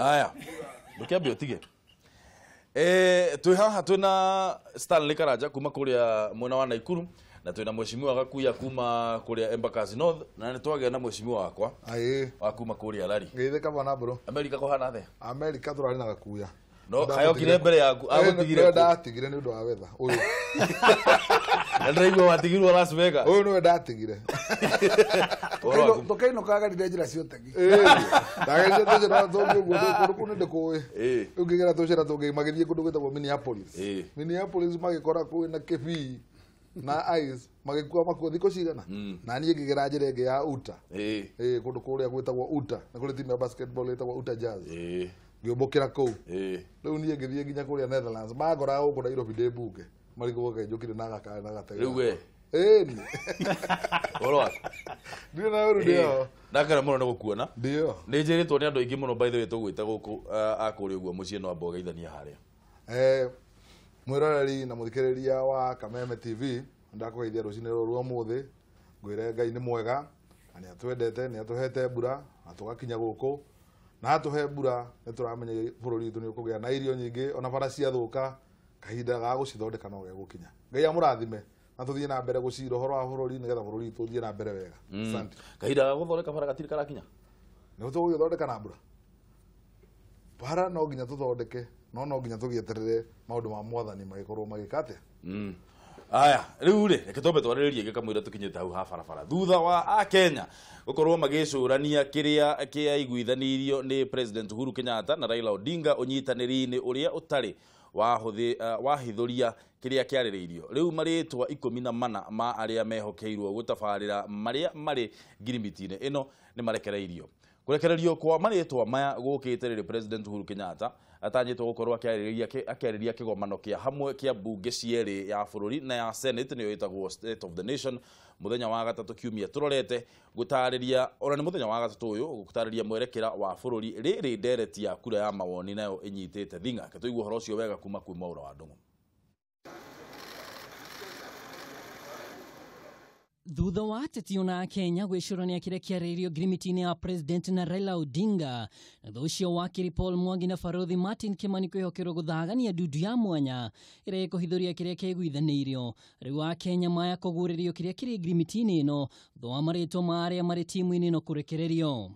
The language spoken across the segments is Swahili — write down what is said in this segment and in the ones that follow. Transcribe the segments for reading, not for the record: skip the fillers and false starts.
Aya. Ndukiambia utige. Tuhaha twina Stanley Karaja kuma kuria mwena wa Naikuru na twina mheshimiwa Gakuya kuma kuria Embakasi North na nitwagea na mheshimiwa wakwa wa kuma kuria Lari. Ngeithe kabana bro. Amerika ko hana the. Amerika turari na Gakuya. No ayo kire mbere yaku agutigire. Ndio ndatigire ni undu wa wetha. Uyu. Ndaigo watigirwo Las Vegas. Uyu no ndatigire. Tokaino kaga ndejira ciotegi. Ndagaje tujira tongi gudu kunu ndekuwe. Ungigera tujira tongi magithie kundu gwetagwo Minneapolis. Minneapolis magikora kuwe na kefi na ice magikua makuo thiko cigana na nie ngigera njire nge ya Utah kundu kuria gwetagwo Utah na kuri timu ya basketball gwetagwo Utah Jazz ngiobokera kou riu nie ngithie nginya kuria Netherlands magora uko Nairobi debuke marigo goke njukire na gaka na gata riu we ni oro ndio na uru ndio ndakara muno nigukuona ndio ninjiritwo ni andu aingi muno by the way tugwita guku akuri uguo mucie no ambogeithania haria mwiroreri na muthikiriria wa Kameme TV ndakugeithia rucini rwa muthi ngwire Ngai ni mwega ani atwendete ni atuhete mbura atugakinya guku na atuhe mbura ni turamenya bururi witu ni ukugia na irio nyingi ona bara cia thuka kahinda ga gucithondeka no ge gukinya Ngai amurathime na tuthie na mbere gucira horo wa bururi ni getha bururi witu thie na mbere wega asante kahinda ga guthondeka bara gatiri karakinya ni tuguthondeka na mbura bara no nginya tuthondeke no nginya tugieterere maundu ma mwathani magikorwo magikate aya riu ri reketombe twariririe gikamwira tukinyite hau ha barabara thutha wa Kenya gukorwo magicurania kiria kiaiguithanirio ni President Uhuru Kenyatta na Raila Odinga unyitaniri-ini uria utari wahithuria kiria kiaririirio riu maritwa 14 ma aria mehokeirwo gutabarira maria mari ngirimiti-ini ino ni marekereirio kurekererio kwa maritwa maya gukite riri President Uhuru Kenyatta atanyitwo gukorwo akiariria kigomano kia hamwe kia bunge cieri ya bururi na ya Senate niyo itagwo State of the Nation muthenya wa gatatu kiumia turorete gutariria ona ni muthenya wa gatatu uyu gutariria mwerekera wa bururi riri ndereti ya kura ya mawoni nayo inyitite thinga ketuigwo horo cio wega kuma kwi Maura wa Ndungu. Thutha wa ateti ona Kenya gwicurania kiria kiarĩirio ngirimiti-ini ya President na Raila Odinga na thucio wa Kiri Paul Mwangi na Barothi Martin Kimani kwihokerwo guthagania ndudu ya mwanya iria ikuhithuria kiria kiaiguithaniirio riu Akenya maya kuguririo kiria kiri ngirimiti-ini ino thutha wa maritwa ma aria mari timu-ini ino kurekererio.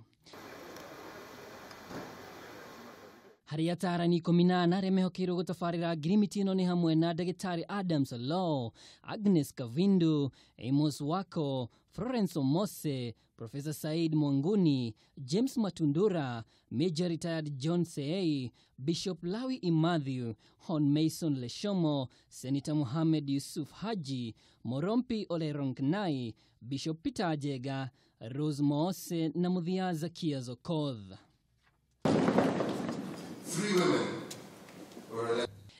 Hari atarani 18 aria mehokeirwo gutabarira ngirimiti ino ni hamwe na Dagitari Adams Law, Agnes Kavindu, Amos Wako, Florence Omose, Professor Said Mwanguni, James Matundura, Major Retired John Seei, Bishop Lawi Imathiu, Hon Mason Leshomo, Senator Mohamed Yusuf Haji, Morompi Oleronknai, Bishop Peter Ajega, Rose Moose na Muthia Zakia Zokoth.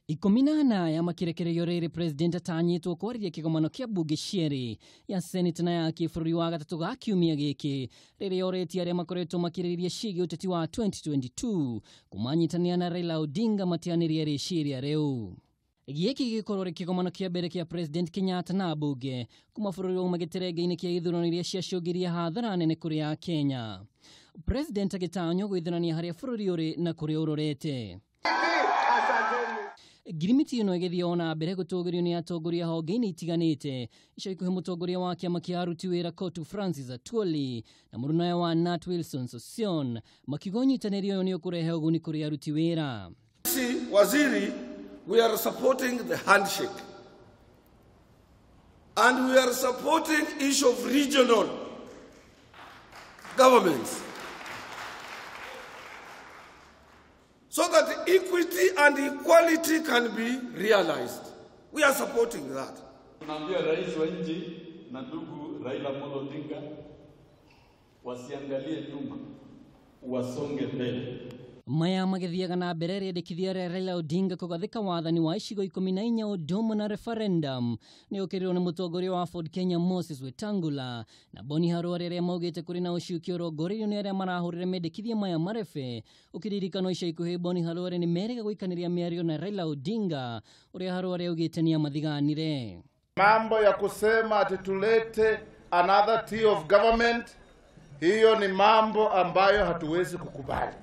18 ya makirekererio riri President atanyitwo kwariria kigomano kia bunge cieri ya Senate na ya kibũrũri wa gatatu ga kiumia giki riri oreti aria makoretwo makiririria cigi uteti wa 2022 kumanyitania na Raila Odinga matianirie riciria riu. Giki gikorwo kigomano kia mbere kia President Kenyatta na bunge kuma bũrũri wa magiterenge-ini kia ithurano iria ciacũngiria hathara nene kuri ya Kenya. President agitanyo gwithurania haria bũrũri uri na kuria urorete. Ngirimiti ino igithia ona mbere gutugirio ni atongoria honge-ini itiganite ico ikuhe mutongoria wa kiama kia aruti wira Kotu Francis Atwoli na murunawe wa Nat Wilson Sosion makigonyitaniri uyu ni ukurehe uguni kuri aruti wira. Waziri, we are supporting the handshake and we are supporting issue of regional governments so that equity and equality can be realized. We are supporting that. Tunaambia rais wa nchi na ndugu Raila Odinga wasiangalie nyuma, wasonge mbele. Maya magithiaga na mbere riendekithia Raila Odinga kugathika wathani wa icigo 14 Odoma na referendum ni ukirirwo ni mutongoria wa Ford Kenya Moses Wetangula na Boni Harware aria maugite kuri na uciukio rongoririo ni aria marahurire mendekithia maya marebe ukiririkano ica ikuhi Boni Harware ni merega guikaniria miario na Raila Odinga uria Harware augite ni amathiganire. Mambo ya kusema ati tulete another tier of government, hiyo ni mambo ambayo hatuwezi kukubali.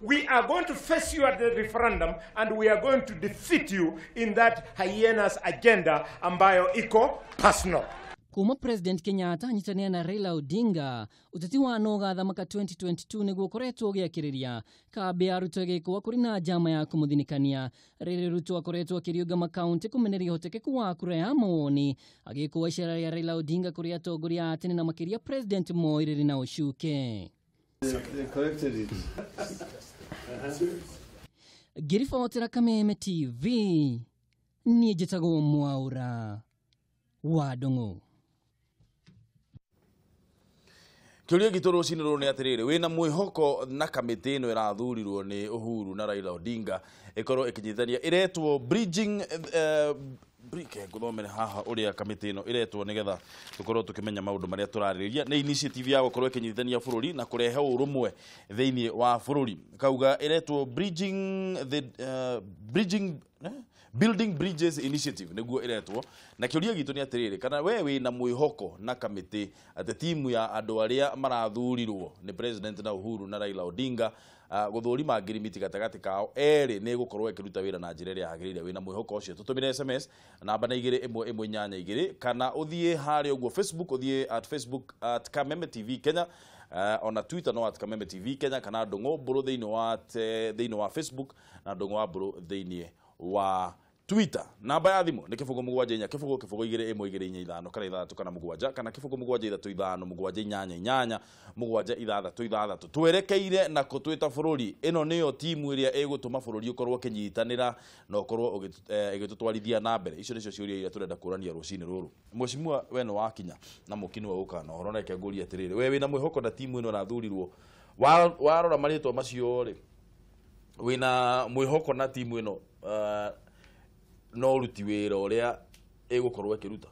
we are going to face you at the referendum and we are going to defeat you in that hyenas agenda ambayo iko personal. Kuma President Kenyatta anyitania na Raila Odinga uteti wa nogatha maka 2022 niguo koretwo giakiriria kambi aruto gikwa kuri na jama ya kumuthinikania. Raila Ruto akoretwo akiriuga makaunti kumeneria hotekeku wa kura ya mawoni agikuwa ishara ya Raila Odinga kuri atongoria atene na makiria President Moi riri na ushuke. Girifotera Kameme TV ni jitago Mwaura Wadongo. Kiuria gitoro ciniro ni atiriri wina mwihoko na kamiti ino irathurirwo ni Uhuru na Raila Odinga ikorwo ikinyithania iretwo bridging guthomere haha uria kamiti ino iretwo nigetha tukorwo tukimenya maundu maria turariria ni initiative ya gukorwo ikinyithania bururi na kurehe urumwe thiini wa bururi kauga iretwo Building Bridges Initiative niguo iretwo na kiuria gitu ni atiriri kana we wina mwihoko na kamiti ate timu ya andu aria marathurirwo ni President na Uhuru na Raila Odinga guthurima ngirimiti gatagati kao eri ni gukorwo ikiruta wira na njira iria yagirire wina mwihoko ucio tutumire SMS namba na 2112 kana uthie hari uguo Facebook uthie at Facebook at Kameme TV Kenya on Twitter no at Kameme TV Kenya kana ndungo buru thiini wa Facebook na ndungo wa buru thiini wa Twitter. Namba ya thimu ni kifungo mugwanja inya kifungo igire imwe igire inya ithano kana ithatu kana mugwanja kana kifungo mugwanja ithatu ithano mugwanja inyanya inyanya mugwanja ithathatu ithathatu twerekeire na kutwita bururi ino niyo timu iria igutuma bururi ukorwo kinyitanira na ukorwo igitutwarithia na mbere icio nicio ciuria iria turenda kurania rucini ruru mweshimua we no wakinya na mukini wa ukana horo na kenguri atiriri we wina mwihoko na timu ino rathurirwo warora maritwa macio ri wina mwihoko na timu ino no ruti wira uria igukorwo ikiruta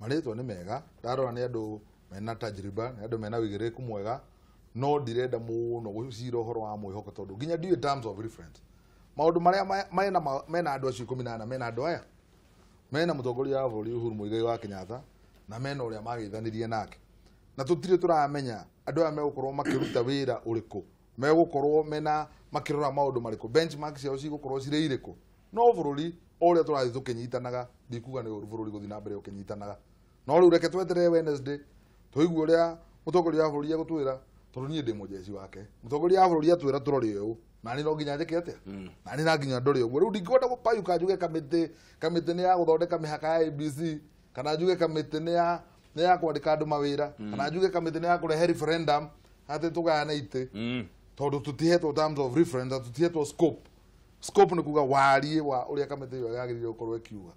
maritwa ni mega ndarora ni andu mena tajriba ni andu mena wigiriku mwega no ndirenda muno gucira uhoro wa mwihoko tondu nginya ndiwe terms of reference maundu maria mena andu acio 14 mena andu aya mena mutongoria wa bũrũri Uhuru Muigai wa Kenyatta na mena uria magithanirie nake na tutire turamenya andu aya megukorwo makiruta wira uriku megukorwo mena makirora maundu mariku benchmark ciao cigukorwo cire iriku no bũrũri oria turathi tukinyitanaga ndikuga ni bũrũri guthi na mbere ukinyitanaga no riu reke twetere Wednesday tuigwe uria mutongoria wa bũrũri agutwira tondu nie ndi mujeci wake mutongoria wa bũrũri atwira turori uyu na ni no nginya njike atia na ni na nginya ndori uguo riu ndingĩhota gũpayuka njuge kamĩtĩ ni ya guthondeka mihaka ya ABC kana njuge kamĩtĩ ni ya kwandĩka andũ mawĩra kana njuge kamĩtĩ ni ya kurehe referendum ati tugayane itĩ tondu tutihetwo terms of reference tutihetwo scope ni kuga warie wa uria kamĩtĩ iyo yagĩrĩire gũkorwo ikiuga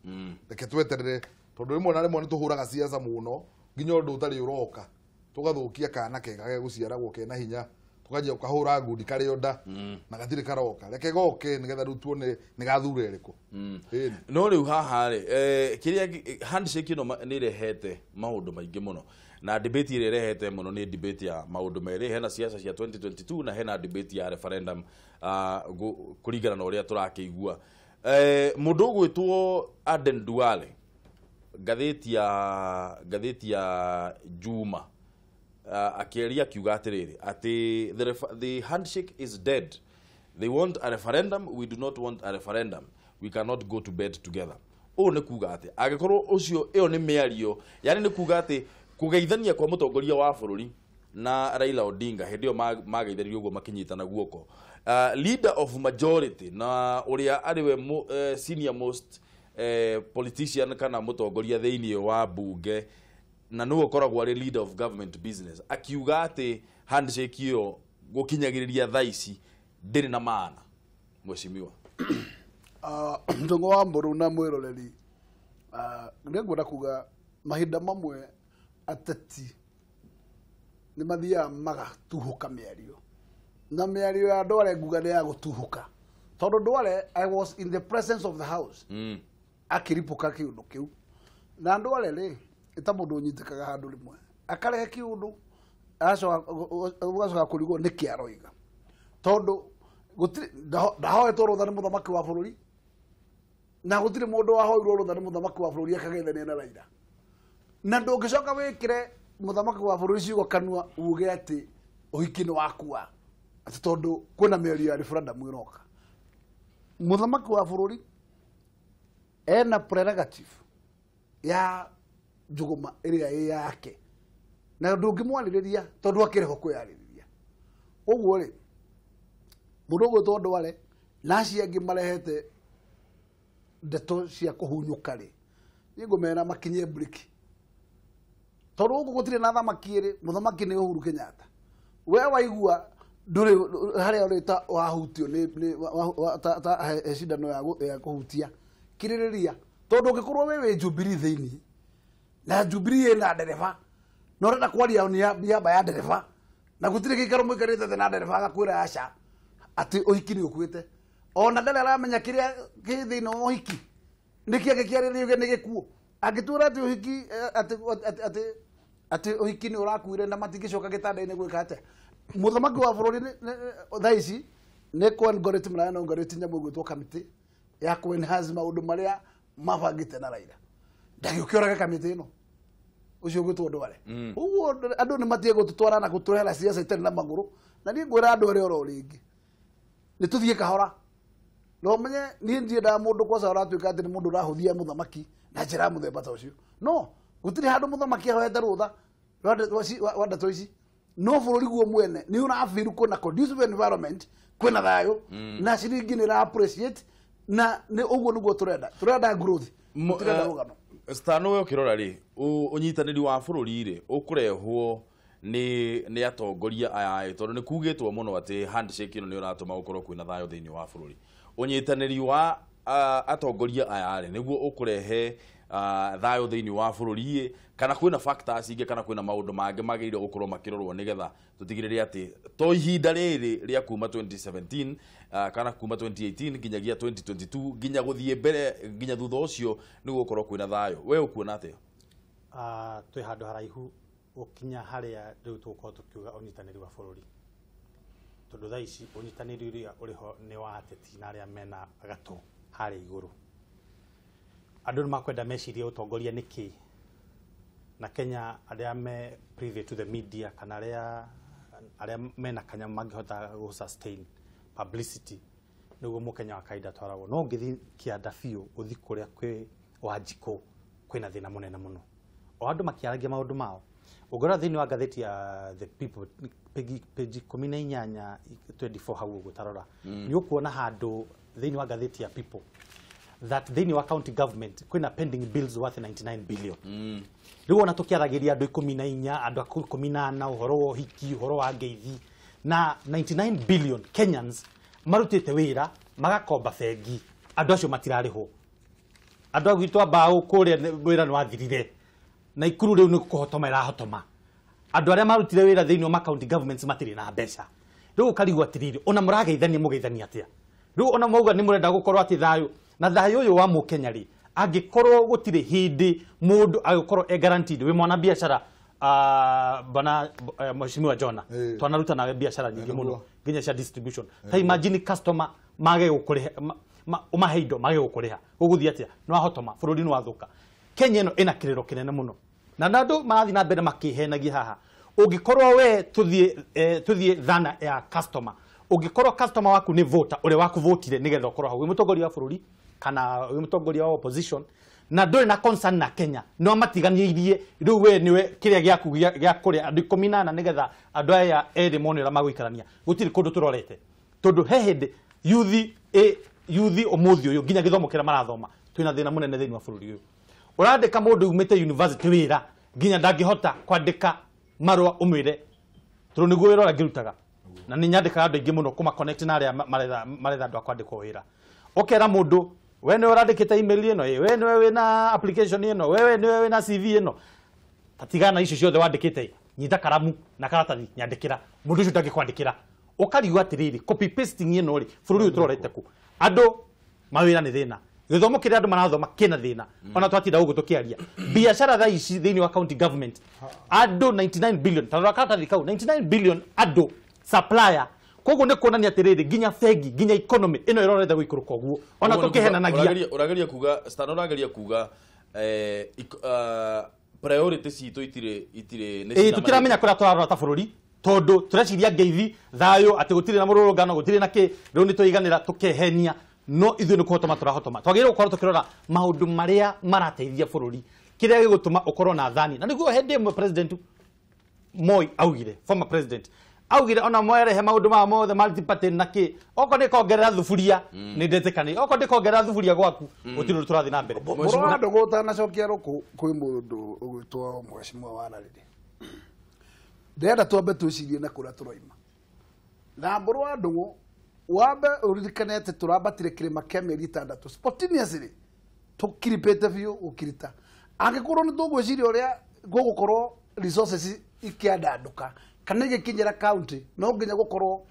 reke tweterere tondu rimwe na rimwe ni tuhuraga siasa muno nginya undu utari uroka tugathukia kana kega ge guciaragwo kena hinya tukajia ukahura ngundi kari onda na gatiri karoka reke goke nigetha riu tuone ni gathure riku no riu haha ri kiria handshake ino ni rehete maundu maingi muno na debate ire rehete muno ni debate ya maundu meri hena siasa cia 2022 na hena debate ya referendum kurigana na uria turakigua mundu gwitwo Aden Duale gatheti ya Juma akiaria kiuga atiriri ati the handshake is dead. They want a referendum, we do not want a referendum, we cannot go to bed together. O ne kuga ati agikorwo ucio iyo ni miario yani ni kuga ati kugeithania kwa mutongoria wa bururi na Raila Odinga hendio mageithanirio guo makinyitana guoko leader of majority na uria ariwe senior most politician kana mutongoria thiini wa bunge na no ukoragwo ari leader of government business akiuga ati handshake iyo gukinyagiriria thaici ndiri na maana mweshimiwa ndongo wa mburu na mwiroreri ngwenda kuga mahinda mamwe ateti ni mathia magatuhuka miario na miario ya Duale nguga ni ya gutuhuka tondu Duale I was in the presence of the house akiripuka kiundu kiu na Duale ri ita mundu nyitikaga handu rimwe akarehe kiundu acoka kurigwo ni kiaroiga tondu ndahoetwo rutha ni muthamaki wa bururi na gutire mundu wahoirwo rutha ni muthamaki wa bururi akagethania na Raila na ndungicoka wikire muthamaki wa bururi ciugo kanua uge ati uhiki ni wakua ati tondu kwina mĩario ya referendum iroka muthamaki wa bururi ena prerogative ya njuguma iria yake na ndungimwaririria tondu akireho kwiyaririria uguo ri mundu gwitwo Wale naci angi marehete ndeto cia kuhunyuka ri ningumera makinye break tondu ugu gutire na thamaki ri muthamaki ni Uhuru Kenyatta we waigua nduri haria urita wahutio ni ta cidano ya kuhutia kiririria tondu ngikorwo we Jubilee thiini na Jubilee ina ndereba no renda kwaria ni biamba ya ndereba na gutire gikaro mwikarite na ndereba agakwira aca ati uhiki ni ukuite ona ndale aramenya kiria githino uhiki niki agikiariririo ni gikuo agitura ati uhiki ati uhiki ni urakuire na matigicoka gitanda-ini gwika ate muthamaki wa bururi thaici ni kwa algorithm na algorithm nyamu gwitwo committee ya ku enhance maundu maria mabangite na Raila ndagiukioraga committee ino ucio gwitwo Wale uguo andu ni matie gututwara na guturehera siasa itari na maguru na ni ngwira andu aria oro ringi ni tuthie kahora no menye ni ndienda mundu kwa saura tuika ati ni mundu rahuthia muthamaki na njira muthemba ta ucio no gutire handu muthamaki ahoete rutha wanda toici no bururi guo mwene ni una afiru kuna conducive environment kwina thayo na ciringi ni ra appreciate na ni uguo niguo turenda growth turenda rugano stano we ukirora ri unyitaniri wa bururi ri ukurehwo ni atongoria aya tondu ni kugitwo muno ati handshake ino ni uratuma gukorwo kwina thayo thiini wa bururi unyitaniri wa atongoria aya ri niguo ukurehe thayo thiini wa bururi kana kwina factors inge kana kwina maundu mangi magirire gukorwo makirorwo nigetha tutigirire ati to ihinda riri ria kuma 2017 kana kuma 2018 nginyagia 2022 nginya guthie mbere nginya thutha ucio niguo gukorwo kwina thayo we ukuona ati twi handu haraihu ukinya haria riu tuko tukiuga unyitaniri wa bururi tondu thaici unyitaniri uria uriho ni wa ateti na aria mena gatu haria iguru andu ni makwenda meciria utongoria niki na Kenya aria me privy to the media kana aria mena kanya mangihota go sustain publicity niguo mukenya wa kaida twaragwo no ngithi kianda biu uthi kuria kwi Wanjiko kwina thina munene muno o andu makiaragia maundu mao ugora thini wa gatheti ya the people page 18 24 hau gutarora ni ukuona handu thini wa gatheti ya people that thini wa county government kwina pending bills worth 99 billion riu ona tukiaragiria andu 14 andu 18 uhoro wa hiki uhoro wa ngeithi na 99 billion Kenyans marutite wira magakomba bengi andu acio matirariho andu agwitwa mbao kuria wira ni wathirire na ikuru riu ni kuhotoma irahotoma andu aria marutire wira thiini wa county governments matiri na mbeca riu karigu atiriri ona murageithania mugeithania atia riu ona mauga ni murenda gukorwo ati thayo na thayo uyu wa mukenya ri angikorwo gutire hindi mundu agikorwo guaranteed we mwana biashara bana mheshimiwa Jona twanaruta nawe biashara nyingi muno nginya cia distribution ta imagine customer mage gukuriha umaheindo mage gukuriha uguthia atia no ahotoma bururi ni wathuka Kenya ino ina kiriro kinene muno na nando marathi na mbere makihenagia haha ungikorwo we tuthie thana ya customer ungikorwo customer waku ni voter ule waku votire nigetha ukorwo hau mutongoria wa bururi kana mutongoria wa opposition na nduri na concern na Kenya no matiganiirie riu we niwe kiria giaku gia kuria andu 18 nigetha andu aya eri monera maguikarania gutiri kundu turorete tondu hehinde yuthi omuthi uyu nginya githomo kira marathoma twina thina munene thiini wa bururi uyu urandika mundu umite university wira nginya ndangihota kwandika marwa umwire tondu niguo wira urangirutaga na ni nyandika andu ingi muno kuma connect na aria maretha andu akwandikwo wira okera mundu we ni urandikite email ino we ni we na application ino we ni we na CV ino tatigana icio ciothe wandikite nyita karamu na karatathi nyandikira mundu ucio ndangikwandikira ukarigu atiriri copy pasting ino ri bururi uturorete ku andu mawira ni thina githomo kiria andu marathoma kina thina ona twatinda ugu tukiaria biashara tha ici thiini wa county government andu 99 billion tarora karatathi kau 99 billion andu supplier koguo ni kuonania atiriri nginya fegi nginya economy ino irorete guikuruka uguo ona tukihenanagia urageria kuga stano urageria kuga priority citu itire tutiramenya kuria twarora ta bururi tondu tureciria ngeithi thayo ati gutire na mururungano gutire na ki riu ni tuiganira tukehenia no ithu ni kuhotoma turahotoma twagire gukorwo tukirora maundu maria marateithia bururi kiria gigutuma ukorwo na thani na niguo hindi imwe president Moi augire former president augire ona mwerehe maundu ma mothe multiparty naki oko ni kongerera thufuria ni ndetekani oko ndi kongerera thufuria gwaku utiro turathi na mbere Murado gota na cokia ruku kwi mundu ugwitwa mweshimwa wana ridi ndenda twambe tucirie na kura turoima na Murado wambe uririkanete turabatire kirima kia mieri 6 spontaneously tukiripete biu ukirita angikorwo ni tugwiciria uria gugukorwo resources ikiandanduka kana igikinyira county no nginya gukorwo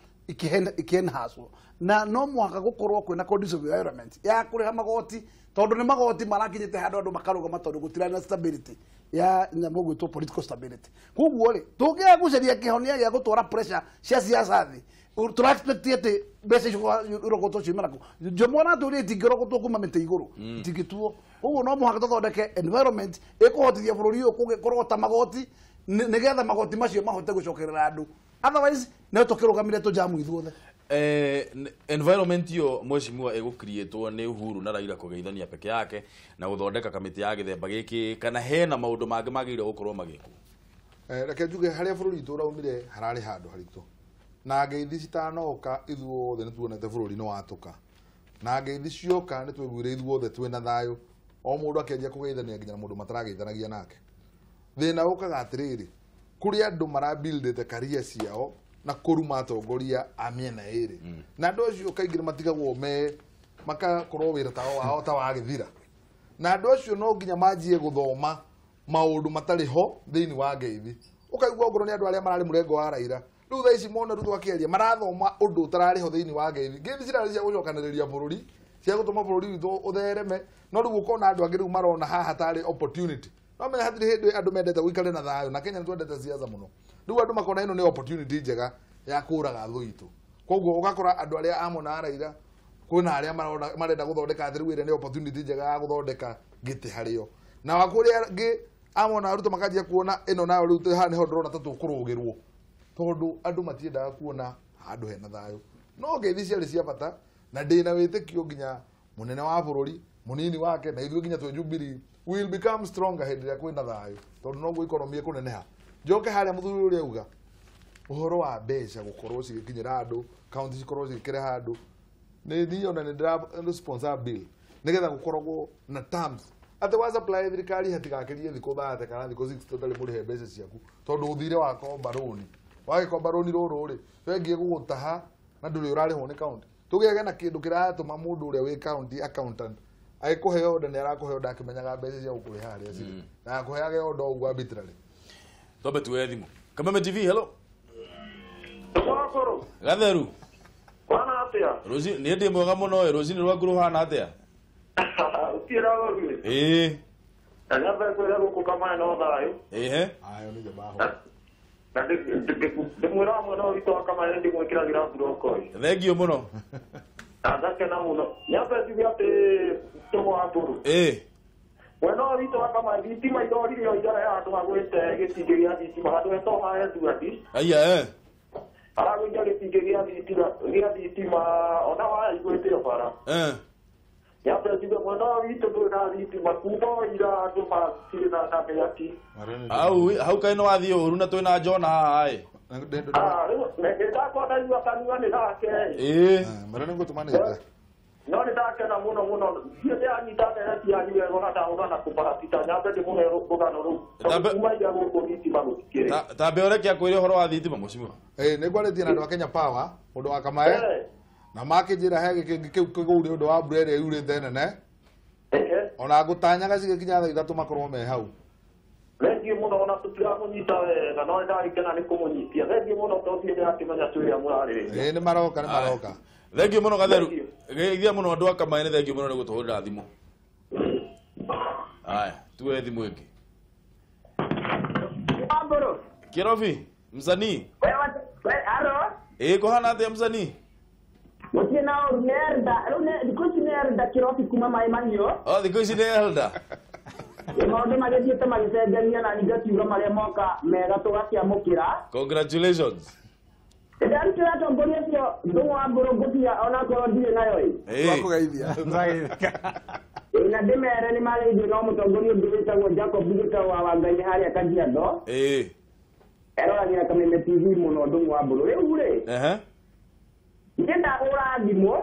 ikienhancwo na no mwaka gukorwo kwina condition of environment ya kuriha magoti tondu ni magoti marakinyite handu andu makarugama tondu gutira na stability ya nyamo gwitwo political stability kuguo ri tugia guceria kihonia gia gutwara pressure cia siasa thi tura expect ati mbeca irogoto cimana ku jomona turi tingirogotwo kuma mite iguru tingituo uguo no muhaka tuthondeke environment ikuhotithia bururi uyu kugikorogota magoti nigetha magoti macio mahote gucokerera andu otherwise no tukirugamire tujamu ithuothe environment yo mweshimwa egukrietwo ni Uhuru na Raila kugeithania peke yake na guthondeka kamiti ya githemba giki kana hena maundu mangi magire gukorwo magikwo reke njuge haria bururi turaumire harari handu haritu na ngeithi citanoka ithuothe nituonete bururi no watuka na ngeithi cioka nitwiguire ithuothe twina thayo o mundu akendia kugeithania nginya mundu matarageithanagia nake thina ukaga atiriri kuri andu marabuildete career ciao na kuruma atongoria amiena iri na andu acio kaingire matigagwo me makakorwo wira tao wao ta wagithira na andu acio no nginya manjie guthoma maundu matari ho thiini wa ngeithi ukaigua ngoro ni andu aria marari murengo wa Raila riu tha ici mona riu twakiaria marathoma undu utarari ho thiini wa ngeithi ngeithi cirari cia gucokaniriria bururi cia gutuma bururi witu uthereme no riu ukona andu angi riu marona haha tari opportunity no menya hatiri hindi andu mendete guikare na thayo na Kenya twendete siasa muno riu andu makona ino ni opportunity njega ya kuraga thu itu koguo ugakora andu aria amona Raila kwina aria marenda guthondeka thiru ire ni opportunity njega ya guthondeka giti hario na wakuria ngi amona aruto makajia kuona ino nayo riu ha ni ho ndrona tukurugirwo tondu andu matiendaga kuona handu hena thayo no ngeithi ciari cia bata na ndina witikio nginya munene wa bururi munini wake na ithuĩ nginya twe Jubilee will become stronger hĩndĩ ĩrĩa kwĩna thayũ tondu noguo economy ĩkũneneha njoke harĩa mũthuri ũrĩa auga ũhoro wa mbeca gũkorwo cigĩkinyĩra andũ county cikorwo cigĩkĩreha andũ nĩ niĩ ona nĩ ndĩra sponsor bill nĩgetha gũkoragwo na terms atĩ wa supply thirikari hatigakĩrie thikũ 30 kana thikũ 60 ũtarĩ mũrĩhe mbeca ciaku tondu ũthire wakomba rũni wagĩkomba rũni rũrũ rĩ wengie gũgũtaha na ndũrĩ ũrarĩhwo nĩ county tũgĩage na kĩndũ kĩratũma mũndũ ũrĩa wĩ county accountant agikuhe order ni arakuhe order akimenyaga mbeca cia gukuriha haria ciri na akuheage order ugu arbitrary tobe tuwe thimu Kameme TV hello Wakoro gatheru wana atia Rosi ni ndi mwega muno Rosi ni rwaguru hana atia utira wori Anaba kwera guku kama no thayo ayo ni jabaho na de mwera muno rito kama ndi mwikira gira broko thengio muno Adake na muno nyapa ziviate tomo aturu Bueno rito kama vitima idori yo ida ya to agwete getigeria vitima hado to ha tu ati aya Arago ya getigeria vitima ona wa igwete para Nyapa ziviate bueno rito do na vitima kubo ira to pa sina na beati au kaino wathi Uhuru na twina John haha nenda kwa dai wa kanua ni dake marana ngutumanira no ni dake na muno sio ya ni dake ya tia ni ona ta ona na kuparatita nyabe de muno ro bogano ro kuma ya go ko vitima gukire tabe ore kia kwire horo wa thitima mucimu ni ngwaretie na andu a Kenya Power undu wa kamae na makijira hege kiu kiguri undu wa mbura ĩrĩa yurĩte nene ona ngutanyaga cigikinya thaa 3 makorwo me hau Thengio muno ona tutira munyita wega no ndarikana ni kumunyitia thengio muno totire akimenya tuya murarire ni maroka thengio muno gatheru geithia muno andu akamae ni thengio muno ni gutuhurira thimu aya tuwe thimu ingi Amboro Kirofi msanii aro kohana atia msanii Mutina ornerda, dikusi nerda Kirofi kuma mai manyo. Dikusi nerda. maundu magithiite magicenjania na ningakiuga maria moka mega tugakiamukira. Congratulations. Ndarutira atongoria cio Ndung'u wa Mburu ngutia ona korwo ndirĩ nayo Twakugeithia. na ndimere ni mageithio no mutongoria ũngĩ wĩtagwo Jacob Gitau wa Wangai harĩa Kajiado eroragira Kameme TV mũno Ndung'u wa Mburu rĩu rĩ nĩ ndahũra thimũ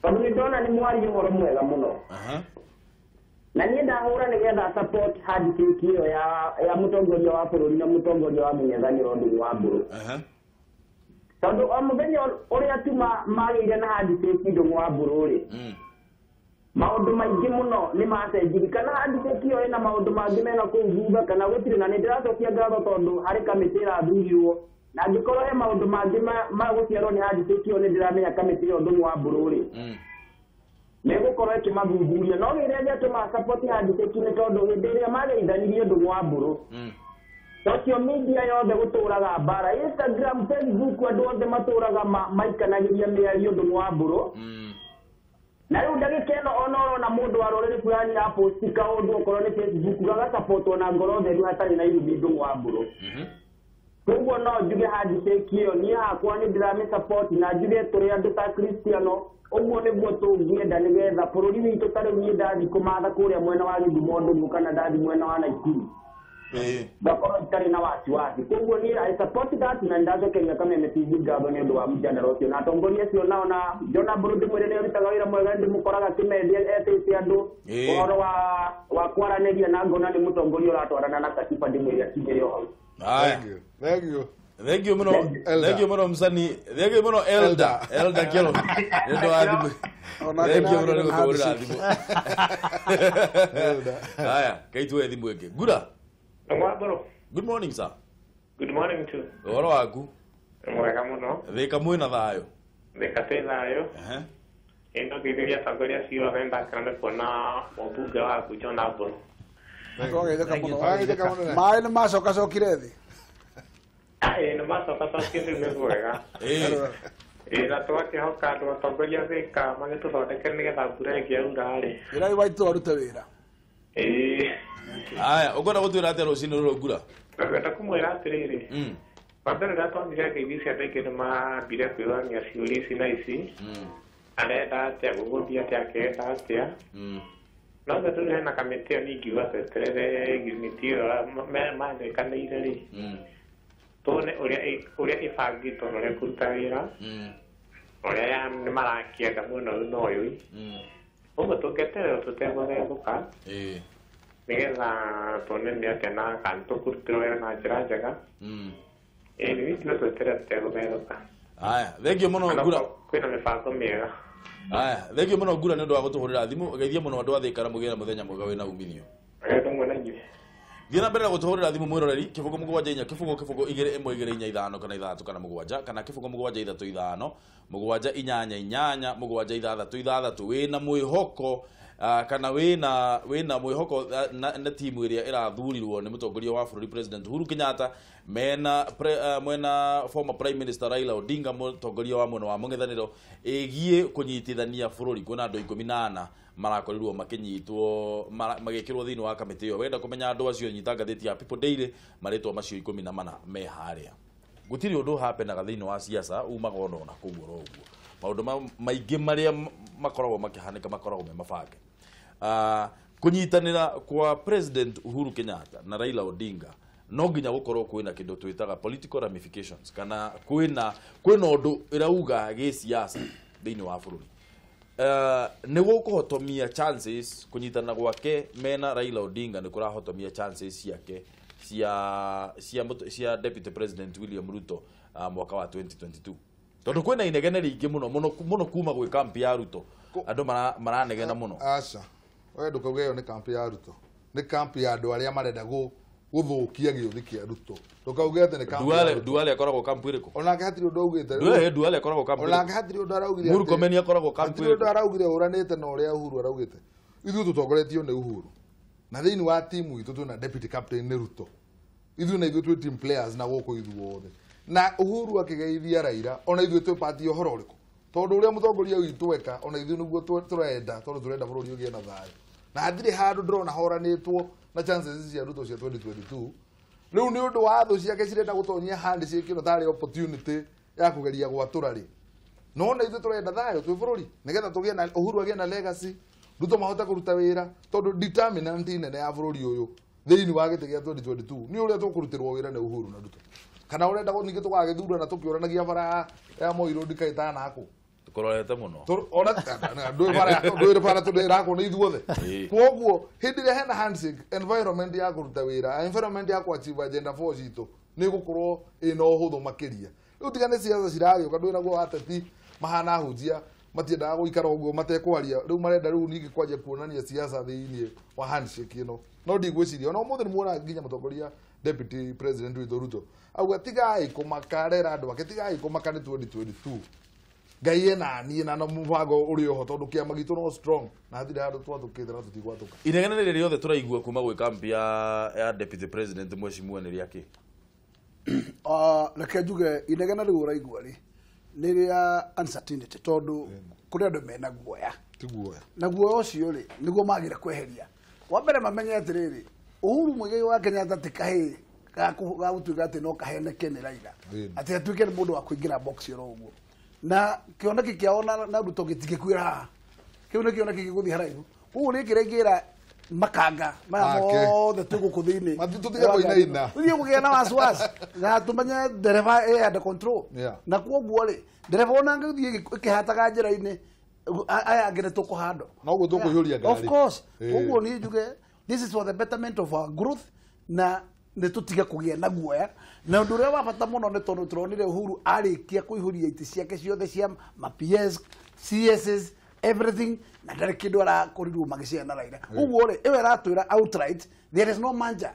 tondũ nĩ ndona nĩ mwaria ũhoro mwega mũno na niĩ ndahũra nĩgetha support handshake ĩyo ya mũtongoria wa bũrũri na mũtongoria wa mũng'ethanĩro Ndung'u wa Mburu tondũ o mũthenya ũrĩa tu magĩire na handshake Ndung'u wa Mburu rĩ maundu maingi muno ni macenjiri kana handshake ĩyo ĩna maundu mangĩ mena kũu thutha kana gũtirĩ na nĩ ndĩracokia ngatho tondũ harĩ kamĩtĩ ĩrathurirwo na angĩkorwo he maundu mangĩ magũciarwo nĩ handshake ĩyo nĩ ndĩramenya kamĩtĩ ĩyo Ndung'u wa Mburu rĩ megũkorwo ĩkĩmathuthuria no gĩrĩa gĩatũma support handshake nĩ tondũ hĩndĩ ĩrĩa mageithanirie Ndung'u wa Mburu social media yothe gũtũraga mbara Instagram Facebook andũ othe matũraga maikanagĩria mĩario Ndung'u wa Mburu na rĩu ndagĩka ĩno ona ũrona mũndũ wa rũrĩrĩ fulani ya posti kaũndũ okorwo nĩ Facebook gagasapotwo na ngoro theru hatarĩ na irumi Ndung'u wa Mburu koguo no njuge handshake ĩyo niĩ hakwa nĩ ndĩramĩsupport na njuge tũrĩ andũ ta Kristiano ũguo nĩguo tũngĩenda nĩgetha bũrũri witũ ta rĩu niĩ ndathiĩ kũmatha kũrĩa mwena wa Gĩthumo Ndung'u kana ndathiĩ mwena wa Naikuru ndakorwo itarĩ na wasiwasi koguo niĩ I support that na ndacokeria Kameme TV ngatho nĩ ũndũ wa mũjadala ũcio na atongoria acio nao na Jona Mburu ndĩmwĩre nĩ arutaga wĩra mwega ndĩmũkoraga kĩmendia etĩte andũ ũhoro wa kwaranĩria na ngona nĩ mũtongoria ũratwarana na katiba ndĩmwĩre akinyĩre o hau. Thank you muno msanii. Thank you muno Elda Kero. Ndio adhibu. Thank you muno ndio kwa adhibu. Haya, kaitwe adhibu yake. Good morning sir. Good morning too. Oro waku. Mwega muno. Thika mwina thayo. Thika te thayo. Endo kibiria tagoria sio venda kana kona mbunge waku Jona Mburu. Twageithia muno. Maĩ nĩ macokacokire thĩ. Nĩ macokacokire nĩ wega. Na twakĩhoka andũ atongoria thika magĩtũthondeke nĩgetha mbura ĩngĩaura rĩ. Ĩrai waitũ arute wĩra. Aya, ukwenda gũtwĩra atĩa rũcinĩ rũrũ ngura? Ngwenda kũmwĩra atĩrĩrĩ. Wambere rĩrĩa twambire ngeithi ici andũ aingĩ nĩ mambire kwĩrania ciũria ici na ici. Arenda atĩa gũgũthiĩ atĩa akenda atĩa. No tondũ hena kamĩtĩ ĩyo ningiuga tweterere unity ĩyo mandĩkanĩire rĩ. Tuone ũrĩa ĩbangĩtwo na ũrĩa kũruta wĩra. Ũrĩa nĩ marakĩenda mwena ũyũ na ũyũ. Ũguo tũngĩeterera tũtegũthethũka. Nĩgetha tuone nĩ atĩa na kana tũkũrutĩrwo wĩra na njĩra njega. Nĩ witino tweterera tũtegũthethũka. Aya, thengio mũno ngura. Kwĩna mĩbango mĩega. Aya, thengio mũno ngura nĩ ũndũ wa gũtũhũrĩra thimũ. Geithia mũno andũ a Thĩka na mũgĩe na mũthenya mwega wĩna umithio. Thiĩ na mbere na gũtũhũrĩra thimũ mwĩroreri kĩbũgũ mũgwanja inya kĩbũgũ 2-1-2-5 kana 3-7 kana kĩbũgũ 7-3-5 7-8-8 7-6-6 wĩna mwĩhoko kana wĩna mwĩhoko na timu ĩrĩa ĩrathurirwo nĩ mũtongoria wa bũrũri President Uhuru Kenyatta mwena former Prime Minister Raila Odinga mũtongoria wa mwena wa mũng'ethanĩro ĩgiĩ kũnyitithania bũrũri kwĩna andũ 14 marakorirwo makinyitwo magĩkĩrwo thĩinĩ wa kamĩtĩ ĩyo wenda kũmenya andũ acio nyita ngathĩti ya People Daily marĩtwa macio 14 me harĩa gũtirĩ ũndũ hapenaga thĩinĩ wa siasa umaga ona kũu ũguo maũndũ maingĩ marĩa makoragwo makĩhanĩka makoragwo me mabange kũnyitanĩra kwa President Uhuru Kenyatta na Raila Odinga no nginya gũkorwo kwĩna kĩndũ twĩtaga political ramifications kana kwĩna ũndũ ĩrauga gĩ-siasa thĩinĩ wa bũrũri nĩguo kũhotomia chances kũnyitana gwake mena Raila Odinga nĩ kũrahotomia chances ciake cia Deputy President William Ruto mwaka wa 2022 tondũ kwĩna inegene rĩingĩ mũno kuma gwĩ kampi ya Ruto andũ maranegena mũno. Aca we ndũkauge ĩyo nĩ kampi ya Ruto nĩ kampi ya andũ arĩa marenda gũthũkia gĩũthi kĩa Ruto ndũkauge atĩ nĩ kampi ya Ruto. Duale akoragwo kampi ĩrĩkũ? Onake hatirĩ ũndũ augĩte. Duale akoragwo kampi ĩrĩkũ? Onake hatirĩ ũndũ araugire. Uhuru Komeni akoragwo kampi ĩrĩkũ? Hatirĩ ũndũ araugire ũranĩte na ũrĩa Uhuru araugĩte. Ithuĩ tũtongoretio nĩ Uhuru na thĩinĩ wa timu itũ twĩna deputy captain nĩ Ruto. Ithuĩ na ithuĩ twĩ team players na gũkũ ithuothe na Uhuru akĩgeithia Raila ona ithuĩ twĩ party ũhoro ũrĩkũ tondũ ũrĩa mũtongoria witũ weka ona ithuĩ nĩguo tũrenda tondũ tũrenda bũrũri ũgĩe na thayũ na hathire handu ndrona horanitwo na chances cia Ruto cia 2022 riu ni undu wa thu ciake cirenda gutonyia handshake ino tari opportunity ya kugeria gwatura ri nona ithu turenda thayo twi bururi nigetha tugie na Uhuru agie na legacy Ruto mahota kuruta wira tondu determinant nene ya bururi uyu thiini wa gite gia 2022 ni uria tukurutirwo wira na Uhuru na Ruto kana urenda ko ningi tukagithura na tukioranagia bara ya Moiro ndikaita nako tukororete muno ona ndoi bara tudira ko ni ithuothe koguo hindire hena handshake environment ya kuruta wira environment ya kuachieve agenda 4 citu ni gukorwo ina uhuthu makiria riu tigane ciaca ciragio kandu ina go ateti mahana hujia matiendaga guikara uguo matekwaria riu marenda riu ningi kwanja kuonania ciaca thiini wa handshake ino no ndigwiciria ona umuthi ni muona nginya mutongoria deputy president withu Ruto auga tigai kumakarera andu ake tigai kumakane 2022 ngai ena ni na mubango uri ho tondu kiama gitu no strong na hathire handu twatukite na tutigwatuka inegene riri riothe turaigua kuma gwi kambi ya deputy president mweshimua ni riaki reke njuge inegene riu uraigua ri ni ria uncertainty tondu kuri andu mena guoya tiguoya na guoya ucio ri niguo magire kweheria wa mbere mamenye atiriri Uhuru Muigai wa Kenyatta tikahe ga gutuika ati no kaheneke ni Raila ati atuike ni mundu wa kuingira box ro uguo na kioneki kiaona na Ruto gitigikwira kiu ni kioneki giguthi haraihu uguo ni kirengira makanga maya mothe tuguku thiini matutiga kuinaina uthie kugia na wasiwasi na tumenye dereva under control na kuoguo ri dereva ona ngithie ikihataga njira-ini aya ngire tukuhando no guo tukuhiuria ngari of course uguo ni njuge this is for the betterment of our growth na ne tutiga kugia na guoya na undu ria wa bata muno ne tondu turonire Uhuru arikia kuihuria iti ciake ciothe cia ma PS CSs everything na ndari kindu ara kuriru magicea na Raila uguo ri ewe ratwira outright there is no manja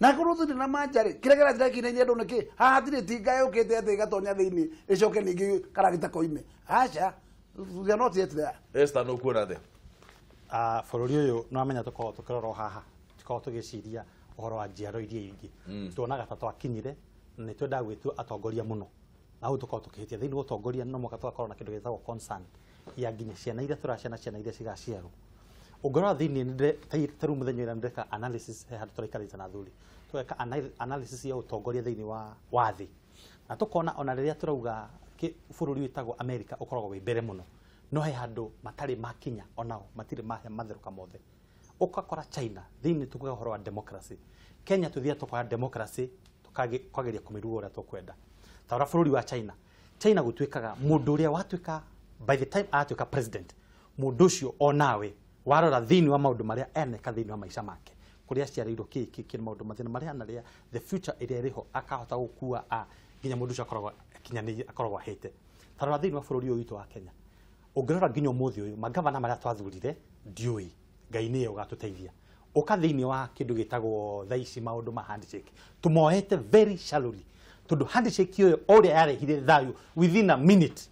na kuruthu na manja ri kiregera ndira kinenye ndu niki ha ndire tinga yukite ati gatonya thiini icoke ningi karagita koime acha we are not yet there Esther no kuona the bururi uyu no amenya tukorwo tukirora haha tukorwo tugiciria uhoro wa njiaro iria ingi tuonaga ta twakinyire ni twenda gwitu atongoria muno na hu tukorwo tukihitia thiini utongoria no muka twakorwo na kindu gitagwo concern ya nginya ciana iria turaciana ciana iria cigaciarwo ungorora thiini ni taru muthenya ira ndeka analysis he handu turaikarite na thuri tweka analysis ya utongoria thiini wa wathi na tukona ona riria turauga bururi witagwo America ukoragwo wi mbere muno no he handu matari makinya onao matire mahe matheruka mothe ukakora China thiini tukuga horo wa democracy Kenya tuthia tukwa democracy kwageria kumiruga uria tukwenda tawara bururi wa China gutwikaga mundu uria watwika by the time atwika president mundu ucio onawe warora thiini wa maundu maria eneka thiini wa maisha make kuria ciareirwo kiki maundu mathina maria naria the future iria riho akahota gukua nginya mundu ucio akoragwo kinyanirie akoragwo hete tarora thiini wa bururi uyu witu wa Kenya ungirora nginya umuthi uyu magavana maria twathurire ndiui ngai niyo gatuteithia uka thiini wa kindu gitagwo thaici maundu ma handshake tumohete very shallowly tondu handshake uyu ore yarehire thayu within a minute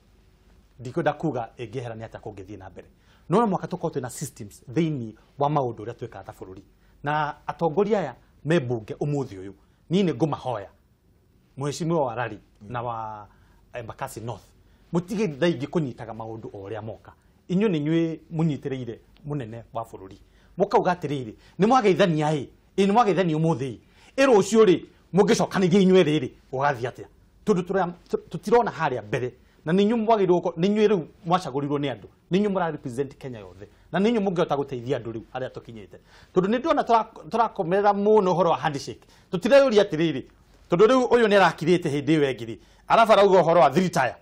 ndikwenda kuga ingehera ni ata kungithie na mbere no mwaka tukorwo na systems thiini wa maundu uria twikaga ta bururi na atongoria aya mebunge umuthi uyu nini ngumahoya mweshimiwa wa Rari na wa Embakasi North mutige thaingi kunyitaga maundu oria moka inyu ni nywe munyitireire munene wa bururi mukauga atiriri ni mwageithania ni mwageithania umuthi rucio ri mungicokanigie inywe riri ugathia atia tundu tutirona haria mbere na ninyu mwagirwo ninyu riu mwacagurirwo ni andu ninyu mura represent Kenya yothe na ninyu mungihota guteithia andu riu haria tukinyite tundu ni ndona turakomerera muno horo wa handshake tutireyuria atiriri tondu riu uyu ni arakirite hindi iyo engiri arabara ugo horo wa 3 tire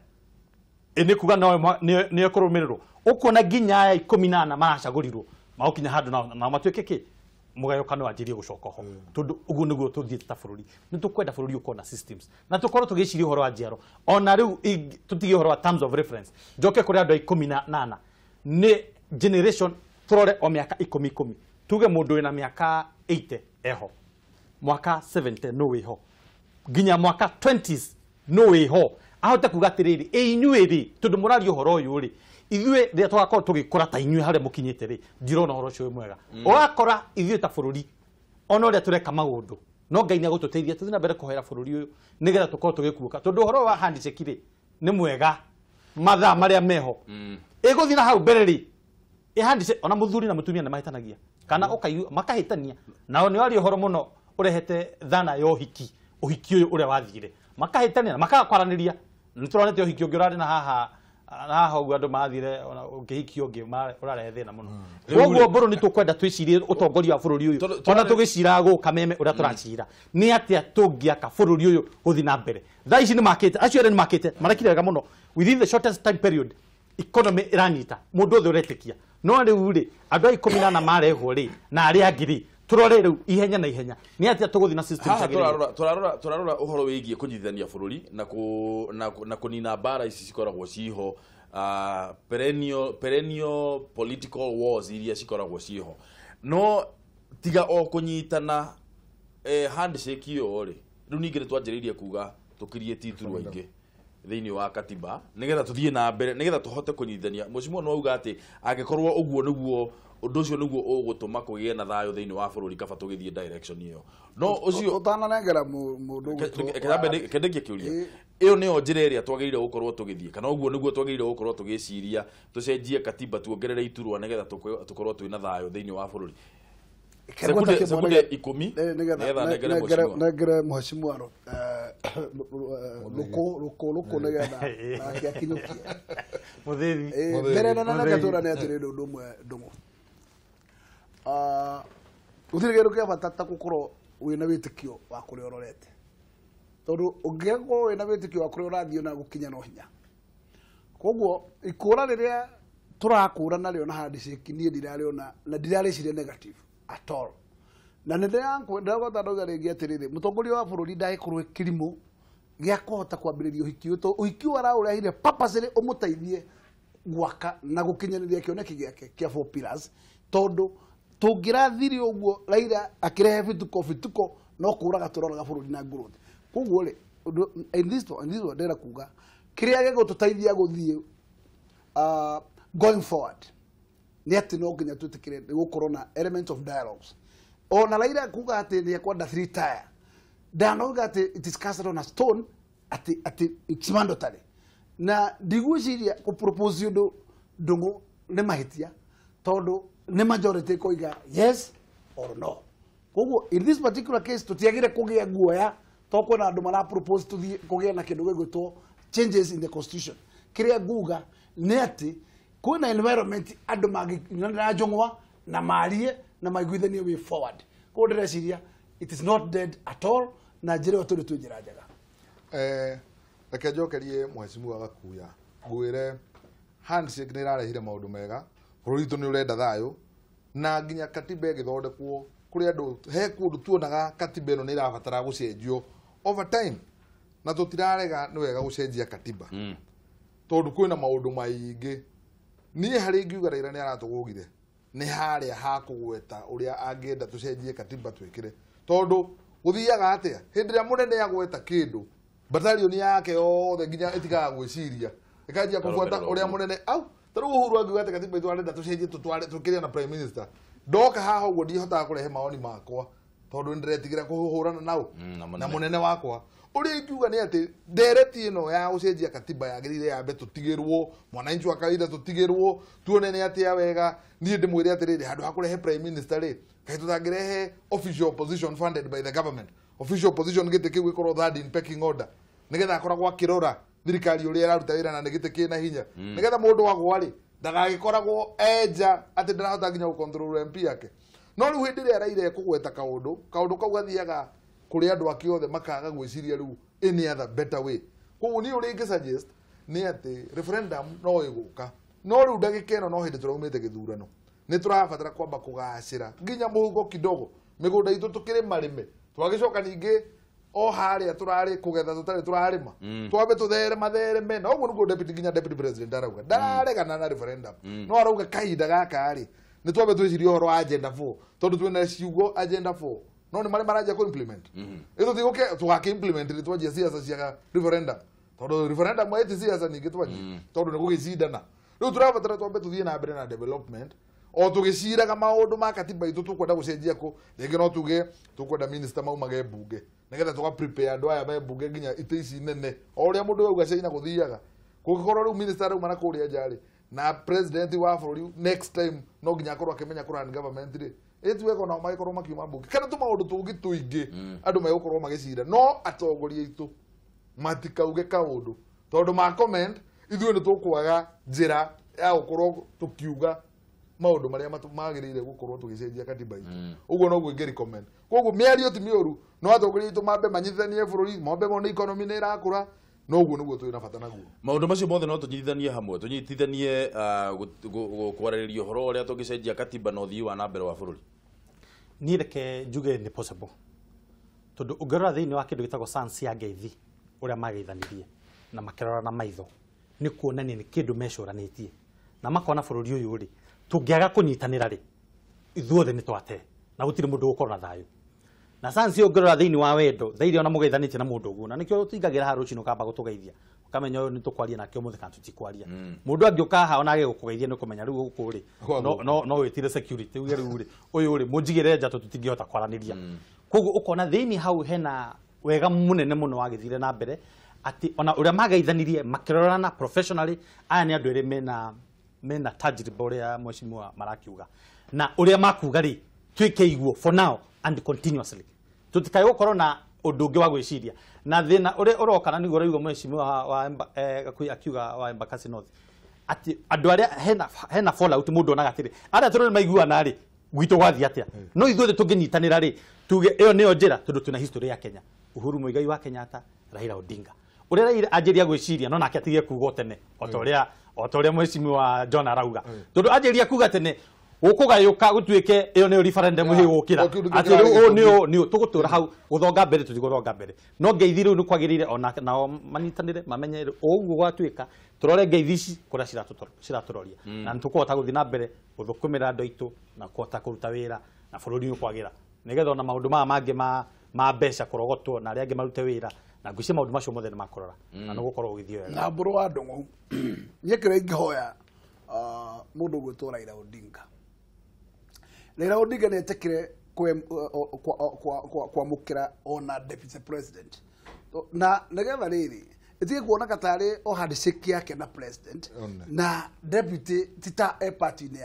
ene kuga no ekurumirwo ukona nginya ya 14 maracagurirwo maukinya handu na matweke ki mugayukano anjirie gucoka ho tondu ugu niguo tuthiite ta bururi ni tukwenda bururi ukona systems na tukorwo tugiciria horo wa njiaro ona riu tutige horo wa terms of reference njoke kuri andu 18 ni generation turore o miaka 10 tuge mundu ina miaka 80 eho mwaka 70 no way ho ginya mwaka 20s no way ho ahote kuga atiriri inyue ri tondu murari horo uyu ri ithue ria twakora tugikora ta inyue hare mukinyite ri ndirona horo ucio mwega ugakora ithue ta bururi ona ria tureka maundu no ngai ni agututeithia tuthina mbere kuhera bururi uyu nigetha tukorwo tugikuuka tondu horo wa handshake ri ni mwega mathaa maria meho iguthina hau mbere ri handshake ona muthuri na mutumia nimahitanagia kana ukaiu makahitania nao ni wali horo muno urehete thana ya uhiki uyu uria wathire makahitania makakwaraniria nituronete uhiki ungi urari na haha ugu andu mathire ukihiki ungi urarehe thina muno koguo mburu ni tukwenda twicirie utongoria wa bururi uyu ona tugicira guka meme uria turacira ni atia tungiaka bururi uyu guthi na mbere thaa ici ni makite acio ni makite marakirega muno within the shortest time period economy iranyita mundu othe uretikia no riu ri andu 14 marehwo ri na ari angiri turore riu ihenya na ihenya ni atia tuguthi na system chagiri turarora uhoro wigie kunyithania bururi na kunina bara ici cikoragwo ciho perennial political wars iria cikoragwo ciho no tiga o kunyitana handshake yo ri riu ningire twanjiririe kuga tukirie tituru ainge thiini wa katiba nigetha tuthie na mbere nigetha tuhote kunyithania mucimo no uga ati angikorwo uguo niguo undu ucio niguo ugutuma kugie na thayo thiini wa bururi kaba tugithie direction iyo no ucio utananengera mundu kendekie kiuria iyo ni njira iria twagirire gukorwo tugithie kana uguo niguo twagirire gukorwo tugiciria tucenjie katiba tuongerere iturwa nigetha tukorwo twina thayo thiini wa bururi sekunde 10 negere mheshimiwa luko negetha akiakinyukia muthiri mbere na gatura ne atire ndumwe ndumu uthire kia batata gukorwo wina witikio wa kuria urorete tondu ungirwo wina witikio wa kuria urathio na gukinya no hinya koguo ikura riria turakura nario na handshake nie ndirariona na ndirariciria negative at all na nende yangu ndagota ndoga ringi atiriri mutongoria wa bururi ndaikorwe kirimo gia kuhota kwambiriria uhiki wara urahire papacere umutaithie gwaka na gukinyaniria kioneki giake kia 4 pillars tondu tungirathiri uguo Raila akirehe vituko no kuraga turoraga bururi na growth koguo ri in this ndera kuga kiria gego tutaithia guthie going forward ni ati no nginya tutikire gukorwo na element of dialogues ona Raila kuga ati ni kwenda 3 tire ndanoga ati it is cast on a stone ati it's mandatory na ndiguciria ku propose ndungu ni mahitia tondu ni majority koiga yes or no koguo in this particular case tutiagire kugia guoya toko na andu mara propose tuthie kugia na kindu gigwitwo changes in the constitution kiria guga ni ati kuna environment andu magina jongwa na marie na maiguithanie way forward ko ndireciria it is not dead at all na njire oturi tunjira njaga reke njokerie mheshimiwa gakuya ngwire handshake ni rarehire maundu mega bururi tu ni urenda thayo na nginya katiba igithondekwo kuri andu he kundu tuonaga katiba ino ni irabatara gucenjio over time na tutirarega ni wega gucenjia katiba tondu kwina maundu maingi ni hari ngiuga Raila ni aratugugire ni haria ha kugweta uria angienda tucenjie katiba twikire tondu guthiaga atia hindi ria munene agweta kindu batalioni yake yothe nginya itigaga gwiciria ikanjia kufuata uria munene au taru Uhuru angiuga ati katiba itu arenda tucenjie tukiria na prime minister ndoka haha uguo ndihotaga kurehe maoni makwa tondu ndiretigira kuhurana nao na munene wakwa uri ngiuga ni ati ndereti ino ya gucenjia katiba yagirire yambe tutigirwo mwananchi wa kawaida tutigirwo tuone ni ati wega ni ndimwire atiriri handu hakurehe prime minister ri kai tutangirehe official opposition funded by the government official opposition gite kiu ikorwo third in pecking order nigetha akoragwo akirora thirikari uria iraruta wira na nigite kina hinya nigetha mundu wagwa ri ndagagikoragwo enja ati ndarahota nginya gukontrol MP yake no riu hindi ria Raila kugweta kaundu kau gathiaga kuri andu akiothe makaga gwiciria riu any other better way koguo ni uri suggest ni ati referendum no iguka no riu ndagika ino no hindi turaumite githurano ni turabatara kwamba kugacira nginya muhuko kidogo migunda itu tukiri marime twagicoka ningi o haria turari kugetha tutari turarima twabe tuthereme na uguo niguo deputy president arauga ndaregana na referendum no arauga kahinda gaka ari ni twabe twicirie horo wa agenda 4 tondu twina ciugo agenda 4 no ni mari maraja ku implement ito tiguke twake implement ni twajia siasa cia referendum tondu referendum eti siasa ningi twajia tondu ni gugicindana riu turabatara twabe tuthie na mbere na development o tugiciraga maundu ma katiba itu tukwenda gucenjia ku ringi no tuge tukwenda minister maumage bunge nigetha tuga prepare andu aya me bunge nginya ite ici nene o ria mundu auga ciina guthiaga kugikorwo riu minister au mana kuria njari na president wa bũrũri next time no nginya akorwo akĩmenya kũrani government rĩ ĩtuĩka nao magĩkorwo makiuma mbunge kana tũmaũndũ tũngĩ tũingĩ andũ megũkorwo magĩcira no atongoria aitũ matikauge kaũndũ tondũ ma comment ithuĩ nĩ tũkwaga njĩra ya gũkorwo tũkiuga maũndũ marĩa magĩrĩire gũkorwo tũgĩcenjia katiba itũ ũguo noguo ingĩ recommend koguo mĩario ti mĩũru no atongoria aitũ mambe manyitithanie bũrũri mambe mone economy nĩ ĩrakũra noguo nĩguo twĩ na bata naguo maũndũ macio mothe no tũnyitithanie hamwe tũnyitithanie kwarĩrĩria ũhoro ũrĩa tũngĩcenjia katiba na ũthii wa na mbere wa bũrũri niĩ reke njuge nĩ possible tondũ ũngĩrora thĩinĩ wa kĩndũ gĩtagwo science ya ngeithi ũrĩa mageithanirie na makĩrora na maitho nĩ kuonania nĩ kĩndũ mecũranĩtie na makona bũrũri ũyũ rĩ tũngĩaga kũnyitanĩra rĩ ithuothe nĩ twate na gũtirĩ mũndũ ũgũkorwo na thayũ na science ũngĩrora thĩinĩ wa wendo thairi ona mũgeithanĩtie na mũndũ ũguo na nĩkĩo tũingagĩra haha rũciinĩ ũkamba gũtũgeithia ũkamenya ũyũ nĩ tũkwaria nake ũmũthĩ kana tũtikwaria mũndũ angĩũka haha ona age gũkũgeithia nĩ ũkũmenya rĩu gũkũ rĩ no wĩtire security uge rĩu rĩ ũyũ rĩ mũnjigĩre nja tũtingĩhota kwaranĩria koguo ũkona thĩinĩ hau hena wega mũnene mũno wagĩthire na mbere ati ona ũrĩa mageithanirie makĩrorana professionally aya nĩ andũ erĩ mena tajriba ũrĩa mheshimiwa marakiuga na ũrĩa makuga rĩ twĩke iguo for now and continuously tutikae gũkorwo na ũndũ ũngĩ wa gwĩciria na thĩna ũrĩa ũrokana nĩguo ũraigua mheshimiwa wa akiuga wa Embakasi North ati andũ arĩa hena fallout mũndũ onaga atĩrĩ arĩa tũrĩ maiguana rĩ gwitũ gwathi atĩa no ithuothe tũngĩnyitanĩra rĩ tuge ĩyo nĩyo njĩra tondũ twĩna history ya Kenya Uhuru Muigai wa Kenyatta Raila Odinga ũrĩa Raila anjĩria gwĩciria no nake atige kuuga tene o ta ũrĩa mheshimiwa John arauga tondũ anjĩria kuuga tene ũkũgayũka gũtuĩke ĩyo nĩyo referendum ĩgũkĩra atĩ rĩu nĩyo tũgũtũra hau gũthonga mbere tũtigũthonga mbere no ngeithi rĩu nĩ kwagĩrĩire ona nao manyitanĩre mamenye ũguo gwatuĩka tũrore ngeithi ici kũrĩa ciratũroria na nĩtũkũhota gũthiĩ na mbere gũthũkũmĩra andũ aitũ na kũhota kũruta wĩra na bũrũri ũkwagĩra nĩgetha ona maũndũ maya mangĩ ma mbeca kũrogotwo na arĩa angĩ marute wĩra na ngwĩciria maũndũ macio mothe nĩ makũrora na nĩgũkorwo ũgĩthiĩ wega na mbũrũ wa ndũng'ũ niĩ kĩrĩa ingĩhoya mũndũ ũgwĩtwo Raila Odinga Raila Odinga nĩ etĩkire kwamũkĩra ona deputy president na nĩgetha rĩrĩ ĩtige kuoneka tarĩ o handshake yake na president na deputy tita party-inĩ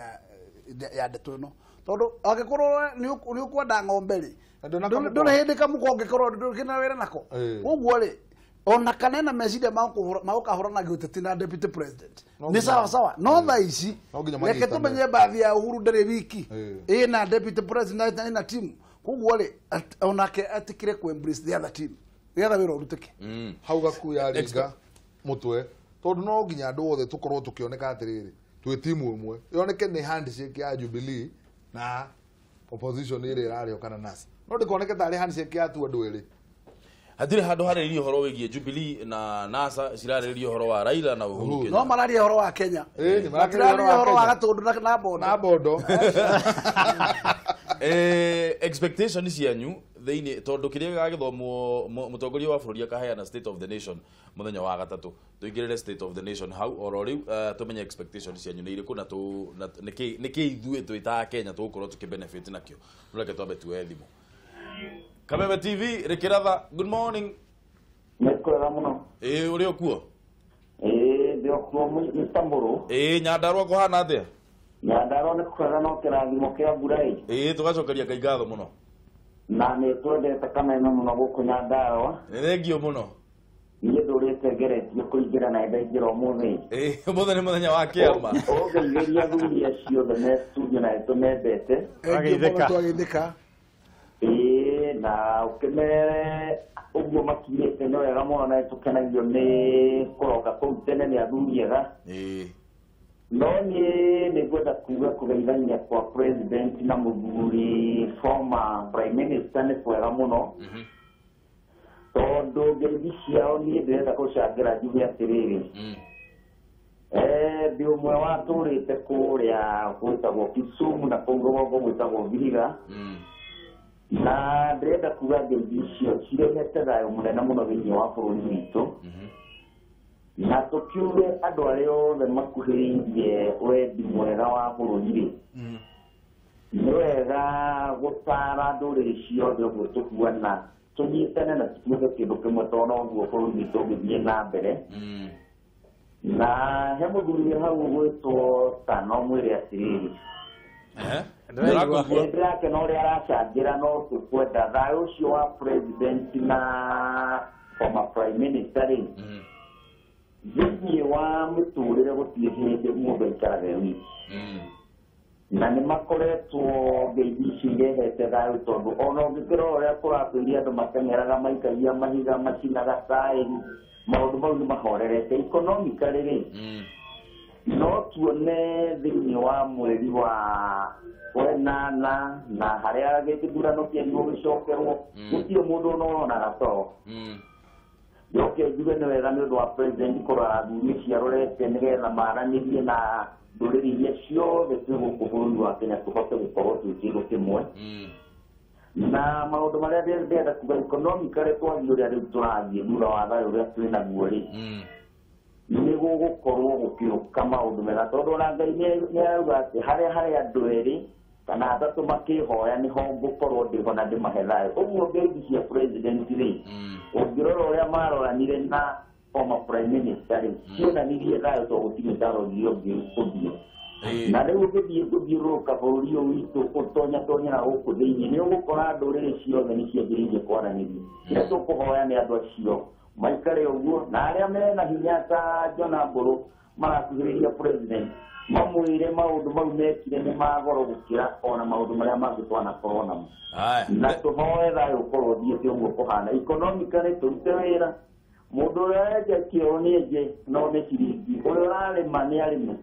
ya ndeto ĩno tondũ angĩkorwo nĩ ũkwenda ng'ombe rĩ ndũrĩ hĩndĩ kamũko ũngĩkorwo ndũkĩna wĩra nako ũguo rĩ ona kanena meciria magũkahũrana gĩũteti na deputy president nĩ sawa sawa no thaa ici reke tũmenye bathi ya Uhuru ndĩrĩ wiki ĩna deputy president ĩna team koguo rĩ onake atikire ku embrace the other team nĩgetha wĩra ũrutĩke hau gakuya ringa mũtwe tondũ no nginya andũ othe tũkorwo tũkĩoneka atĩrĩrĩ twĩ timu ĩmwe yoneke nĩ handshake ya Jubilee na opposition ĩrĩa ĩrarĩokana nasi no ndĩkoneke tarĩ handshake ya tu andũ erĩ hatirĩ handũ harĩrĩrio ũhoro wĩgiĩ Jubilee na NASA cirarĩrĩrio ũhoro wa Raila na Uhuru Kenya no mararia ũhoro wa Kenya nĩ mararia ũhoro wa Gatũndũ na Bondo expectation cianyu thĩinĩ tondũ kĩrĩa gĩgagĩthomwo mũtongoria wa bũrũri akaheana state of the nation mũthenya wa gatatũ tũingĩrĩre state of the nation hau oro rĩu tũmenye expectation cianyu nĩ irĩkũ na nĩkĩ ithuĩ twĩta Kenya tũgũkorwo tũkĩbenefit nakĩo reke twambe tuoe thimũ Kameme TV Rekiratha good morning Nĩkwega mũno ũrĩ okuo ndĩ okuo Mstamburu Nyandarua kũhana atĩa Nyandarua nĩ kwega no kĩrathimo kĩa mbura tũgacokeria Ngai ngatho mũno na nĩ twendete Kameme mũno gũkũ Nyandarua thengio mũno niĩ ndũrĩte ngeretie kũingĩra na ndaingĩra ũmũthĩ ũmũthĩ nĩ mũthenya wa kĩama ũgeithĩria athuri acio othe me studio na nĩtũmendete twageithĩka na ukimere uguo makinyĩte nĩ wega mũno na tũkenagio nĩ kũroka kũu tene nĩ athuri ega no niĩ nĩngwenda kuuga kũgeithania kwa president na mũthuri former prime minister nĩ kwega mũno tondũ ngeithi ciao niĩ ndĩrenda gũcangĩra njuge atĩrĩrĩ ndĩ ũmwe watũrĩte kũrĩa gwĩtagwo Kisumu na kũu rũgongo gwĩtagwo Vihiga na ndĩrenda kuga ngeithi icio cirehete thayũ mũnene mũno thĩinĩ wa bũrũri witũ na tũkiuge andũ arĩa othe makuhĩrĩirie wendi mwega wa bũrũri-rĩ nĩ wega gũtara ndũrĩrĩ ciothe ũguo tũkuana tũnyitane na tũtuĩke kĩndũ kĩmwe tondũ ũguo bũrũri witũ ũgĩthiĩ na mbere na he muthuri hau gwitwo Tano mwire atiriri ndake no ria aracangĩra no tũkwenda thayũ ũcio wa president na former prime minister thĩinĩ wa mũtũrĩre gũtirĩ hĩndĩ mũndũ aikaraga wiki na nĩ makoretwo ngeithi ici irehete thayũ tondũ ona ũngĩkĩrora ũrĩa kũratũire andũ mateng'eraga maikagia mahiga macinaga taĩri maũndũ mau nĩ mahorerete economically rĩ no tuone thĩinĩ wa mweri wa wenana na harĩa gĩthurano kĩerirwo gĩcokerwo gũtirĩ mũndũ ũnonaga toro njoke njuge nĩ wega nĩ ũndũ wa president kũrora athuri acio arorete nĩgetha maranĩrie na ndũrĩrĩ iria ciothe twĩ gũkũ bũrũri wa Kenya tũhote gũkorwo twĩ kĩndũ kĩmwe na maũndũ marĩa ndĩrenda kuga economically twathiĩ ũrĩa rĩu tũrathiĩ thutha wa thayũ ũrĩa twĩ naguo rĩ nĩ gũgũkorwo gũkĩũka maũndũ mega tondũ ona Ngai nĩ arauga atĩ harĩa andũ erĩ kana atatũ makĩhoya nĩho ngũkorwo ndĩho na ndĩmahe thayũ ũguo ngeithi cia president rĩ ũngĩrora ũrĩa maroranire na former prime minister rĩ cionanirie thayũ tondũ gũtirĩ ndarorire ũngĩũthiĩ na rĩu ũgĩthiĩ gũthiũrũrũka bũrũri ũyũ witũ ũtonyatonyera gũkũ thĩinĩ nĩ ũgũkora ndũrĩrĩ ciothe nĩ ciambĩrĩirie kwaranĩria rĩrĩa tũkũhoya nĩ andũ acio maikare ũguo na arĩa mena hinya ta Jona Mbũrũ marakuhĩrĩria president mamwĩre maũndũ mau mekire nĩ magoro gũkĩra ona maũndũ marĩa mangĩ twanakorwo namo na tũhoe thayũ ũkorwo ũthiĩte ũguo kũhana economically tũrute wĩra mũndũ ũrĩa arenja kĩo nĩ enje no nĩ ciringi ũrĩa ũrarĩma nĩ arĩme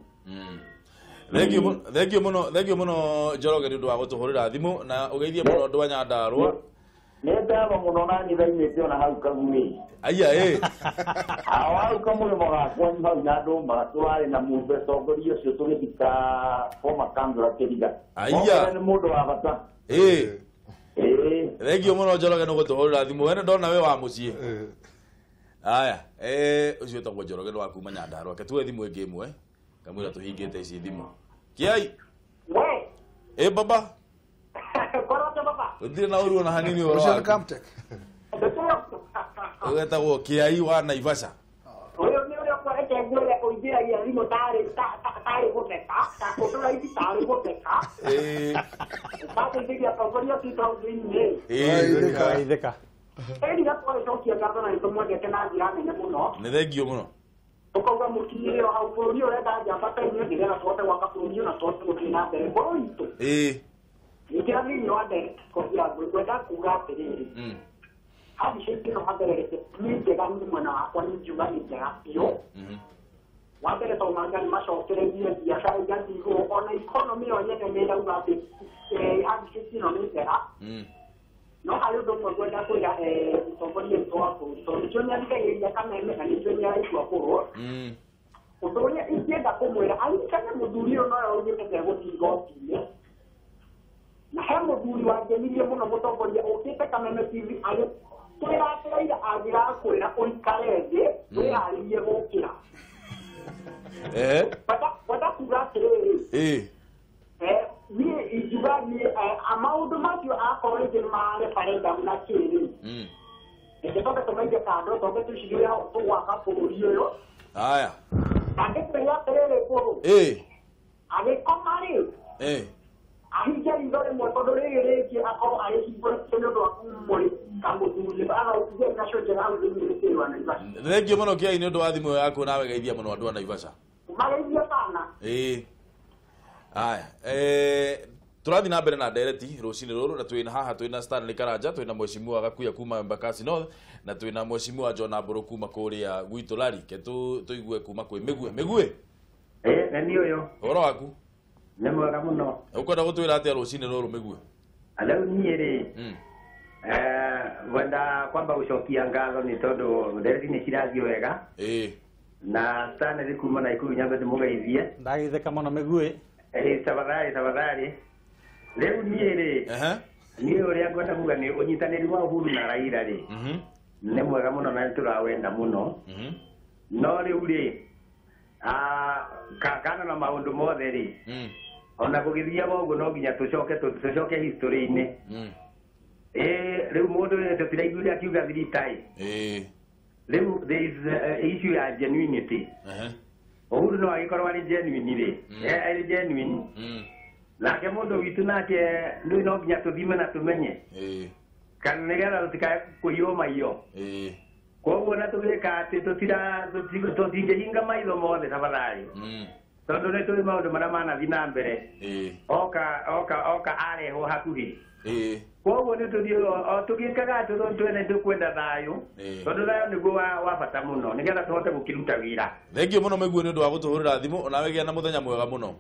thengio mũno Njoroge nĩ ũndũ wa gũtũhũrĩra thimũ na ũgeithie mũno andũ a Nyandarũa nĩ ngatho mũno na nĩ thaimĩte ona hau kaguĩ aya hau kamũrĩmo gakwa hau na andũ magatũrarĩ na mũtongoria ũcio tũgĩthika former councillor Kĩriga aya nĩ mũndũ wa bata thengio mũno Njoroge nĩ gũtũhũrĩra thimũ wene ndona we wa mũciĩ aya ũcio tagwo Njoroge nĩ wa kuma Nyandarũa ke tuwe thimũ ĩngĩ ĩmwe kamwĩra tũhingĩte ici thimũ Kiai baba ndire na ũruo na hanini ũhoro ũgetagwo Kiai wa Naivasha ũyũ nĩ ũrĩa ũkorete ngwĩre kũingĩragia thimũ tarĩ gũtheka ũtũraithi tarĩ gũtheka ũkateithĩria atongoria tũtaũthĩinĩ kawaithĩka rĩrĩa twagĩcokia ngatho na nĩtũmwendete na njĩra nene mũno nĩ thengio mũno ũkauga mũkinyĩre o hau bũrũri ũrenda njamba ta inyuĩ nĩgetha tũhote gwaka bũrũri ũyũ na tũhote gũthiĩ na mbere ngoro itũ nĩkĩra thĩinĩ wa ndege ngwenda kuga atĩrĩrĩ handicake ĩno hathererete nĩ njega nĩ mwena wakwa nĩ ngiuga nĩ njega biũ wa mbere tondũ manga nĩ macokererie biacara igathiĩ igũrũ ona economy ĩyo nyene nĩ irauga atĩ handicake ĩno nĩ njega no harĩ ũndũ ũmwe ngwenda kwĩra mũtongoria witũ wa bũrũri tondũ nĩkĩo nĩathikagĩrĩria kameme na nĩkĩo nĩaraigua kũrwo ũndũ ũrĩa ingĩenda kũmwĩra aririkane mũthuri ũyũ nowe augĩte ndegũthiĩ igoti-inĩ na he mũthuri wangenirie mũno mũtongoria ũkĩte Kameme TV agĩkwĩra atĩ Raila angĩrakwĩra ũikare thĩ wĩharĩrie gũkĩra kwenda kuga atĩrĩrĩ niĩ ingiuga niĩ maũndũ macio akorwo rĩngĩ nĩ ma referendum na kĩrĩ tũcoke tũmaige kando tũke tũcigĩre tũgwaka bũrũri ũyũ angĩkwĩra atĩrĩrĩ bũrũ agĩkoma rĩ ahingia ritho rĩmwe tondũ rĩrĩ rĩngĩ akorwo agĩcingũrĩte nĩ ũndũ wa kumũrĩ kamũthuri agaũtige nacio njega hau thĩinĩ gĩtĩrĩ wa Naivasha thengio mũno Kiai nĩ ũndũ wa thimũ yaku nawe geithia mũno andũ a Naivasha mageithia sana aya tũrathiĩ na mbere na ndereti rũcinĩ rũrũ na twĩna haha twĩna Stanley Karanja twĩna mheshimiwa Gakuya kuma Embakasi North na twĩna mheshimiwa Jona Mbũrũ kuma kũrĩa gwitũ Lari ke tũigue kuma kwĩ Mĩgue na niĩ ũyũ ũhoro waku nĩ mwega mũno ũkwenda gũtwĩra atĩa rũcinĩ rũrũ Mĩgue rĩu niĩ rĩ wenda kwamba gũcokia ngatho nĩ tondũ ndereti nĩ cirathiĩ wega na Stanley kuma Naikuru nyambe ndĩmũgeithie ndageithĩka mũno Mĩgue tafadhali rĩu niĩ rĩ niĩ ũrĩa ngwenda kuga nĩ ũnyitanĩri wa Uhuru na Raila rĩ nĩ mwega mũno na nĩtũrawenda mũno no rĩu rĩ kana na maũndũ mothe rĩ ona gũgĩthiaga ũguo no nginya tũcoke history-inĩ rĩu mũndũ tũtiraiguire akiuga thiritai rĩu there is issue ya genuinity Uhuru no agikorwo ari genuine ri ari genuine nake mundu witu nake ndu no nginya tuthime na tumenye kana nigetha tutikae kuyoma iyo koguo na tugika ati tutingehinga maitho mothe tafadhali tondu ni tuli maundu maria manathi na mbere oka areho hakuhi koguo ni tugikaga twene tukwenda thayu tondu thayu niguo wa bata muno nigetha tuhote gukiruta wira. Thengio muno Miguo ni undu wa gutuhurira thimu nawe gia na muthenya mwega muno.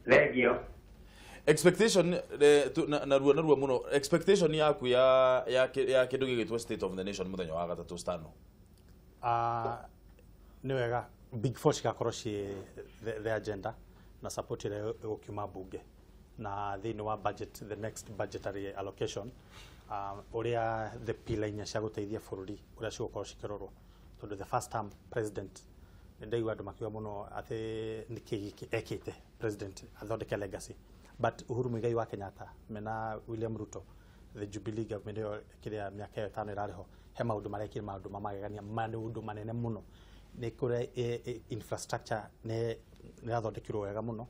Thengio. Expectation narua muno expectation yaku ya kindu gigitwa State of the Nation muthenya wa gatatu stano. Ni wega big four cigakorwo ci the agenda na support ile gukiuma bunge na thini wa budget the next budgetary allocation uria the pillar inya cia guteithia bururi uria cigukorwo cikirorwo tondu the first term president ndaiwa andu makiwa muno ati niki ekite president athondeke legacy but Uhuru Muigai wa Kenyatta mena William Ruto the Jubilee government yo kiria miaka 5 irariho he maundu marekire maundu mamagegania maundu manene muno ni kure infrastructure ne athondekirwo wega muno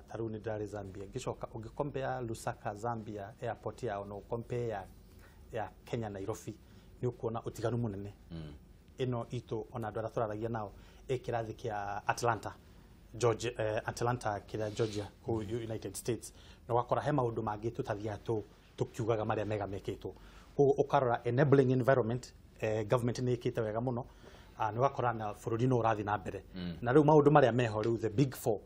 taru ni Dar Zambia gicoka ugicompare Lusaka Zambia airport yao no compare ya Kenya Nairobi ni ukuona utiganu munene ino itu ona andu araturagia nao ekirathi kia Atlanta Georgia Atlanta kira Georgia ku United States no wakora he maundu mangi tutathia tukiugaga maria mega mekitwo ku ukarora enabling environment government ni ikite wega muno no wakora na bururi no urathi na mbere na riu maundu maria meho riu the big four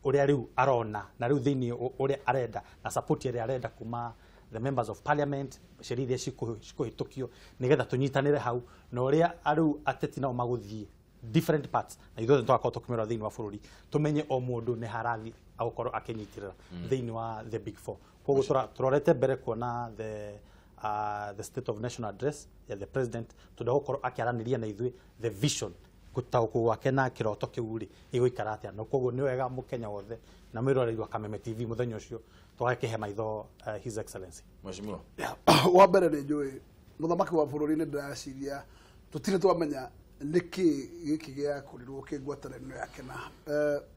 uria riu arona na riu thini uria arenda na support iria arenda kuma the members of parliament sheria cikuhitukio nigetha tunyitanire hau na uria riu ateti nao maguthie different parts na ithuothe twakorwo tukimerwo thini wa bururi tumenye o mundu ni harathi agukorwo akinyitirira thini wa the big four koguo turorete mbere kuona the state of national address ya the president tudagukorwo akiaraniria na ithui the vision gutauku wake na kiroto kiu ri igũikara atia no koguo ni wega mukenya wothe na mwiroreri wa Kameme TV muthenya ucio twakihe maitho his excellency mheshimiwa wa mbere ni njui muthamaki wa bururi ni ndiraciria tutire twamenya niki giki gia kurirwo kingwatanĩro yake na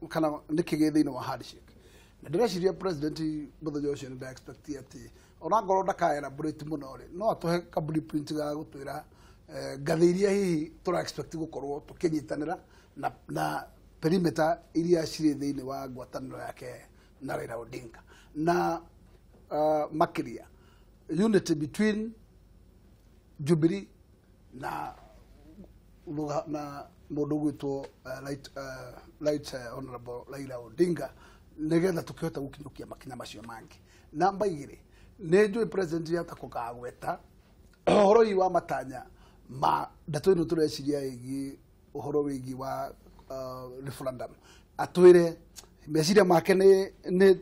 kana niki gi thĩinĩ wa handshake na ndiraciria president muthenya ucio nda expect ati ona ngoro ndaka elaborate muno ri no atuhe ka blueprint ga gutwira gathĩiria hihi tura expect gukorwo tukinyitanira na perimeter iria cirĩ thĩinĩ wa ngwatanĩro yake na Raila Odinga na makiria unity between Jubilee na mundu gwitwo right honorable Raila Odinga nigetha tukihota gukinyukia makinya macio mangi namba 2 ni njui president yata kukagweta uhoro wa matanya ma ndatu ino tureciria igi uhoro wigi wa referendum atwire meciria make ni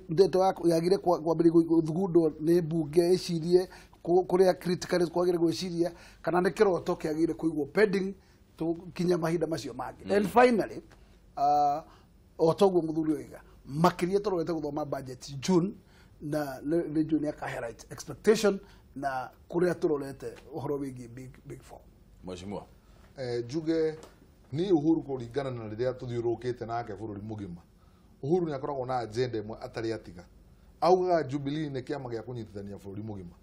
ndeto yagire kwambiri guthugundo ni bunge icirie kuria critical kwagire gwiciria kana ni kiroto kiagire kuigwo pending tukinya mahinda macio mangi and finally otoguo muthuri oiga makiria turorete guthoma budget June na ni June akahe right expectation na kuria turorete uhoro wigi big four mheshimiwa juge ni Uhuru kuringana na riria tuthiurukite nake bururi mugima Uhuru ni akoragwo na agenda imwe atari atiga auga Jubilee ni kiama gia kunyitithania bururi mugima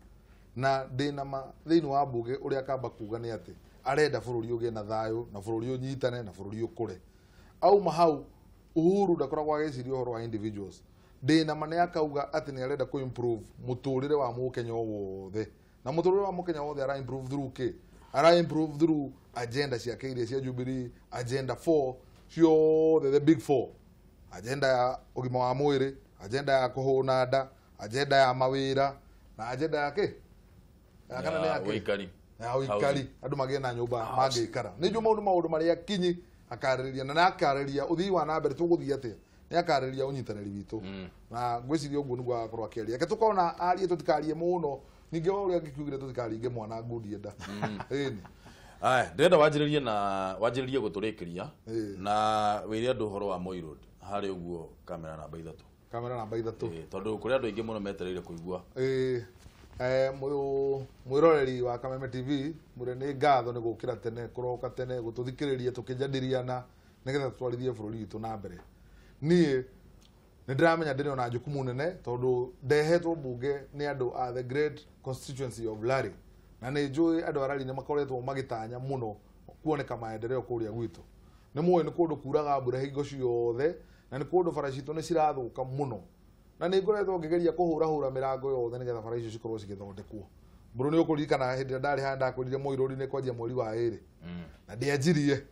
na ndinama thiini wa bunge uria akamba kuga ni ati arenda bururi ugie na thayu na bururi unyitane na bururi ukure au mahau Uhuru ndakoragwo agiciria uhoro wa individuals ndinama ni akauga ati ni arenda ku improve muturire wa mukenya wothe na muturire wa mukenya wothe ara improve through ke ara improve through agenda cia keiria cia Jubilee agenda 4 cio the big four agenda ya ugima wa mwiri agenda ya kuhuna nda agenda ya mawira na agenda ya ke kana ni yake wikari ya wikari andu magie na nyumba mangikara ni njumo maundu maria kinyi akaririria na akaririria uthii wa na mbere tuguthia atia ni akaririria unyitaniri witu na ngwiciria uguo niguo akorwo akiaria ke tukona arie tutikarie muno ninge uria ngikugire tutikaringe mwana ngudi enda eni aya ndenda wajiririe guturikiria na wiri andu horo wa Moi Road hari uguo kamera namba 3 tondu kuri andu ingi muno metereire kuigua mwiroreri wa Kameme TV mure ni ngatho ni gukira tene kuroka tene gututhikiriria tukijadiriana nigetha twarithie bururi witu na mbere nie ndĩramenya ndĩrĩ ona jukumu nene tondu ndehetwo bunge nĩ andũ a the great constituency of Larry na nĩ njũĩ andũ a Larry nĩ makoretwo magĩtanya mũno kuoneka maendeleo kũrĩa gwitũ nĩ muoĩ nĩ kũndũ kuraga mbura hingo ciothe na nĩ kũndũ bara citũ nĩ cirathũka mũno na nĩ ngoretwo ngĩgeria kũhũra mĩrango yothe nĩgetha bara icio cikorwo cigĩthondekwo mburu nĩ ũkũririkana hĩndĩ ĩrĩa ndarĩ handa kũrire Mũirũri nĩ kwanjia mweri wa 2 na ndianjirie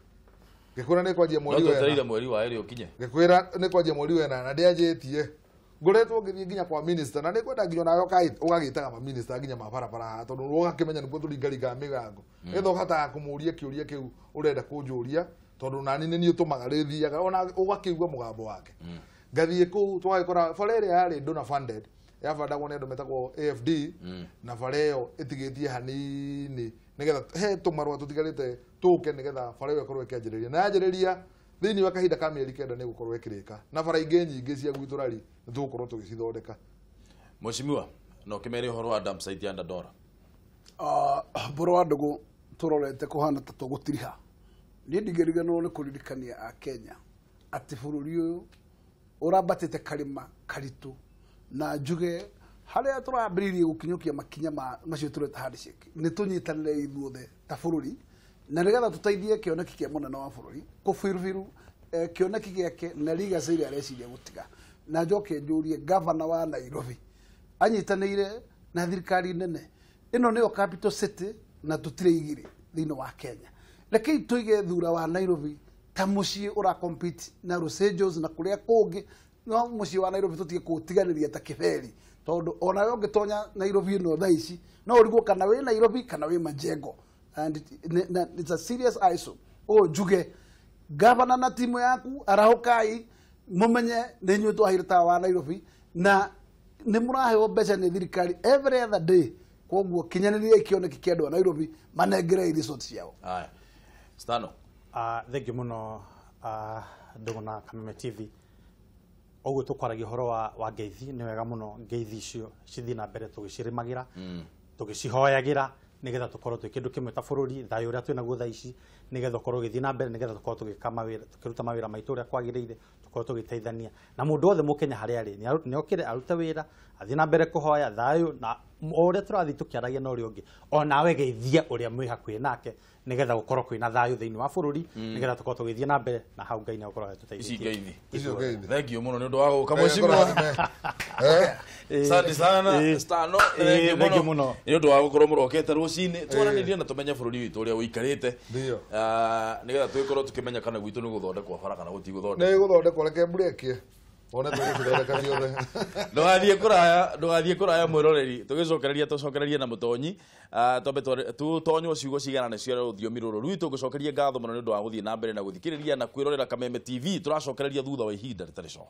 ngĩkwĩra nĩ kwanjia mweri wa 2 mweri wa 2 ũkinye ngĩkwĩra nĩ kwanjia mweri wa 8 na ndianjĩtie ngoretwo ngĩthiĩ nginya kwa minister na nĩ kwenda nginya nayo ũgagĩtaga ma minister nginya mabarabara tondũ ũgakĩmenya nĩguo tũringaringa mĩgango nĩgetha ũhotaga kũmũria kĩũria kĩu ũrenda kũnjũria tondu nani nĩ niĩ tũmaga rĩthiaga ona ũgakĩigua mũgambo wake ngathiĩ kũu twagĩkora bara ĩrĩa yarĩ donor funded yabandagwo nĩ andũ metagwo AFD na bara ĩyo ĩtigĩtie hanini nĩgetha he tũmarũa tũtigarĩte tũke nĩgetha bara ĩyo ĩkorwo ĩkĩanjĩrĩria na yanjĩrĩria thĩinĩ wa kahinda ka mĩeri 9 nĩ gũkorwo ĩkĩrĩka na bara ingĩ nyingĩ cia gwitũ Rari nĩ tũgũkorwo tũgĩcithondeka. Mheshimiwa no kĩmere ũhoro wa dam site ya Dandora mbũrũ wa ndũgũ tũrorete kũhana ta tũgũtiriha niĩ ndigĩriganĩrwo nĩ kũririkania a Kenya atĩ bũrũri ũyũ ũrambatĩte karĩma karitũ na njuge harĩa tũrambĩrĩirie gũkinyũkia makinya macio tũreta handshake nĩ tũnyitanĩre ithuothe ta bũrũri na nĩgetha tũteithie kĩoneki kĩa mũnene wa bũrũri kũbirubiru kĩoneki gĩake na legacy ĩrĩa areciria gũtiga na njoke njũrie governor wa Nairobi anyitanĩire na thirikari nene ĩno nĩyo capital city na tũtirĩ igĩrĩ thĩinĩ wa Kenya rekei tuige thura wa Nairobi ta muciĩ ura compete na Los Angeles na kuria kũngĩ no muciĩ wa Nairobi tutige kũtiganĩria ta kiberi tondu ona yo ngĩtonya Nairobi no thaa ici no ũrigwo kana wĩ Nairobi kana wĩ Majengo and it's a serious issue o njuge governor na timu yaku arahokai mumenye nĩ inyuĩ twahirĩta wa Nairobi na nĩ mũraheo mbeca nĩ thirikari every other day koguo kinyanĩria ikĩoneki kĩa andũ a Nairobi manengere resort ciao. Aya Stano thank you muno ndũgona Kameme TV oguo tũkwaragia ũhoro wa ngeithi nĩ wega mũno ngeithi icio cithi na mbere tũgĩcirĩmagĩra tũgĩcihoyagĩra nigetha tukorwo twi kindu kimwe ta bururi thayo uria twina guo thaa ici nigetha ukorwo githii na mbere nigetha tukorwo tugika mawira tukiruta mawira maitu uria kwagiriire tukorwo tugiteithania na mundu othe mukenya haria ari ni okire arute wira athii na mbere kuhoya thayo na uria turathi tukiaragia na uria ungi onawe geithia uria mwi hakuhi nake nigetha gukorwo kwina thayo thiini wa bururi nigetha tukorwo tugithii na mbere na hau Ngai ni ukorwo atuteithie thank you muno ni undu wa guka Mheshimiwa asante sana Stano thank you muno ni undu wa gukorwo murokete rucini twaranirie na tumenye bururi witu uria uikarite nigetha tugikorwo tukimenya kana gwitu ni guthondekwo bara kana gutiguthodekwo ni guthondekwo reke mburekie ona tũgũthondeka ciothe ndũgathiĩ kũraya mwĩroreri tũcokereria na mũtonyi tũtonywo ciugo ciganane cia rũthiomi rũrũ rwitũ ngũcokeria ngatho mũno nĩ ũndũ wa gũthiĩ na mbere na gũthikĩrĩria na kwĩrorera Kameme TV tũracokereria thutha wa ihinda rĩtarĩ coho.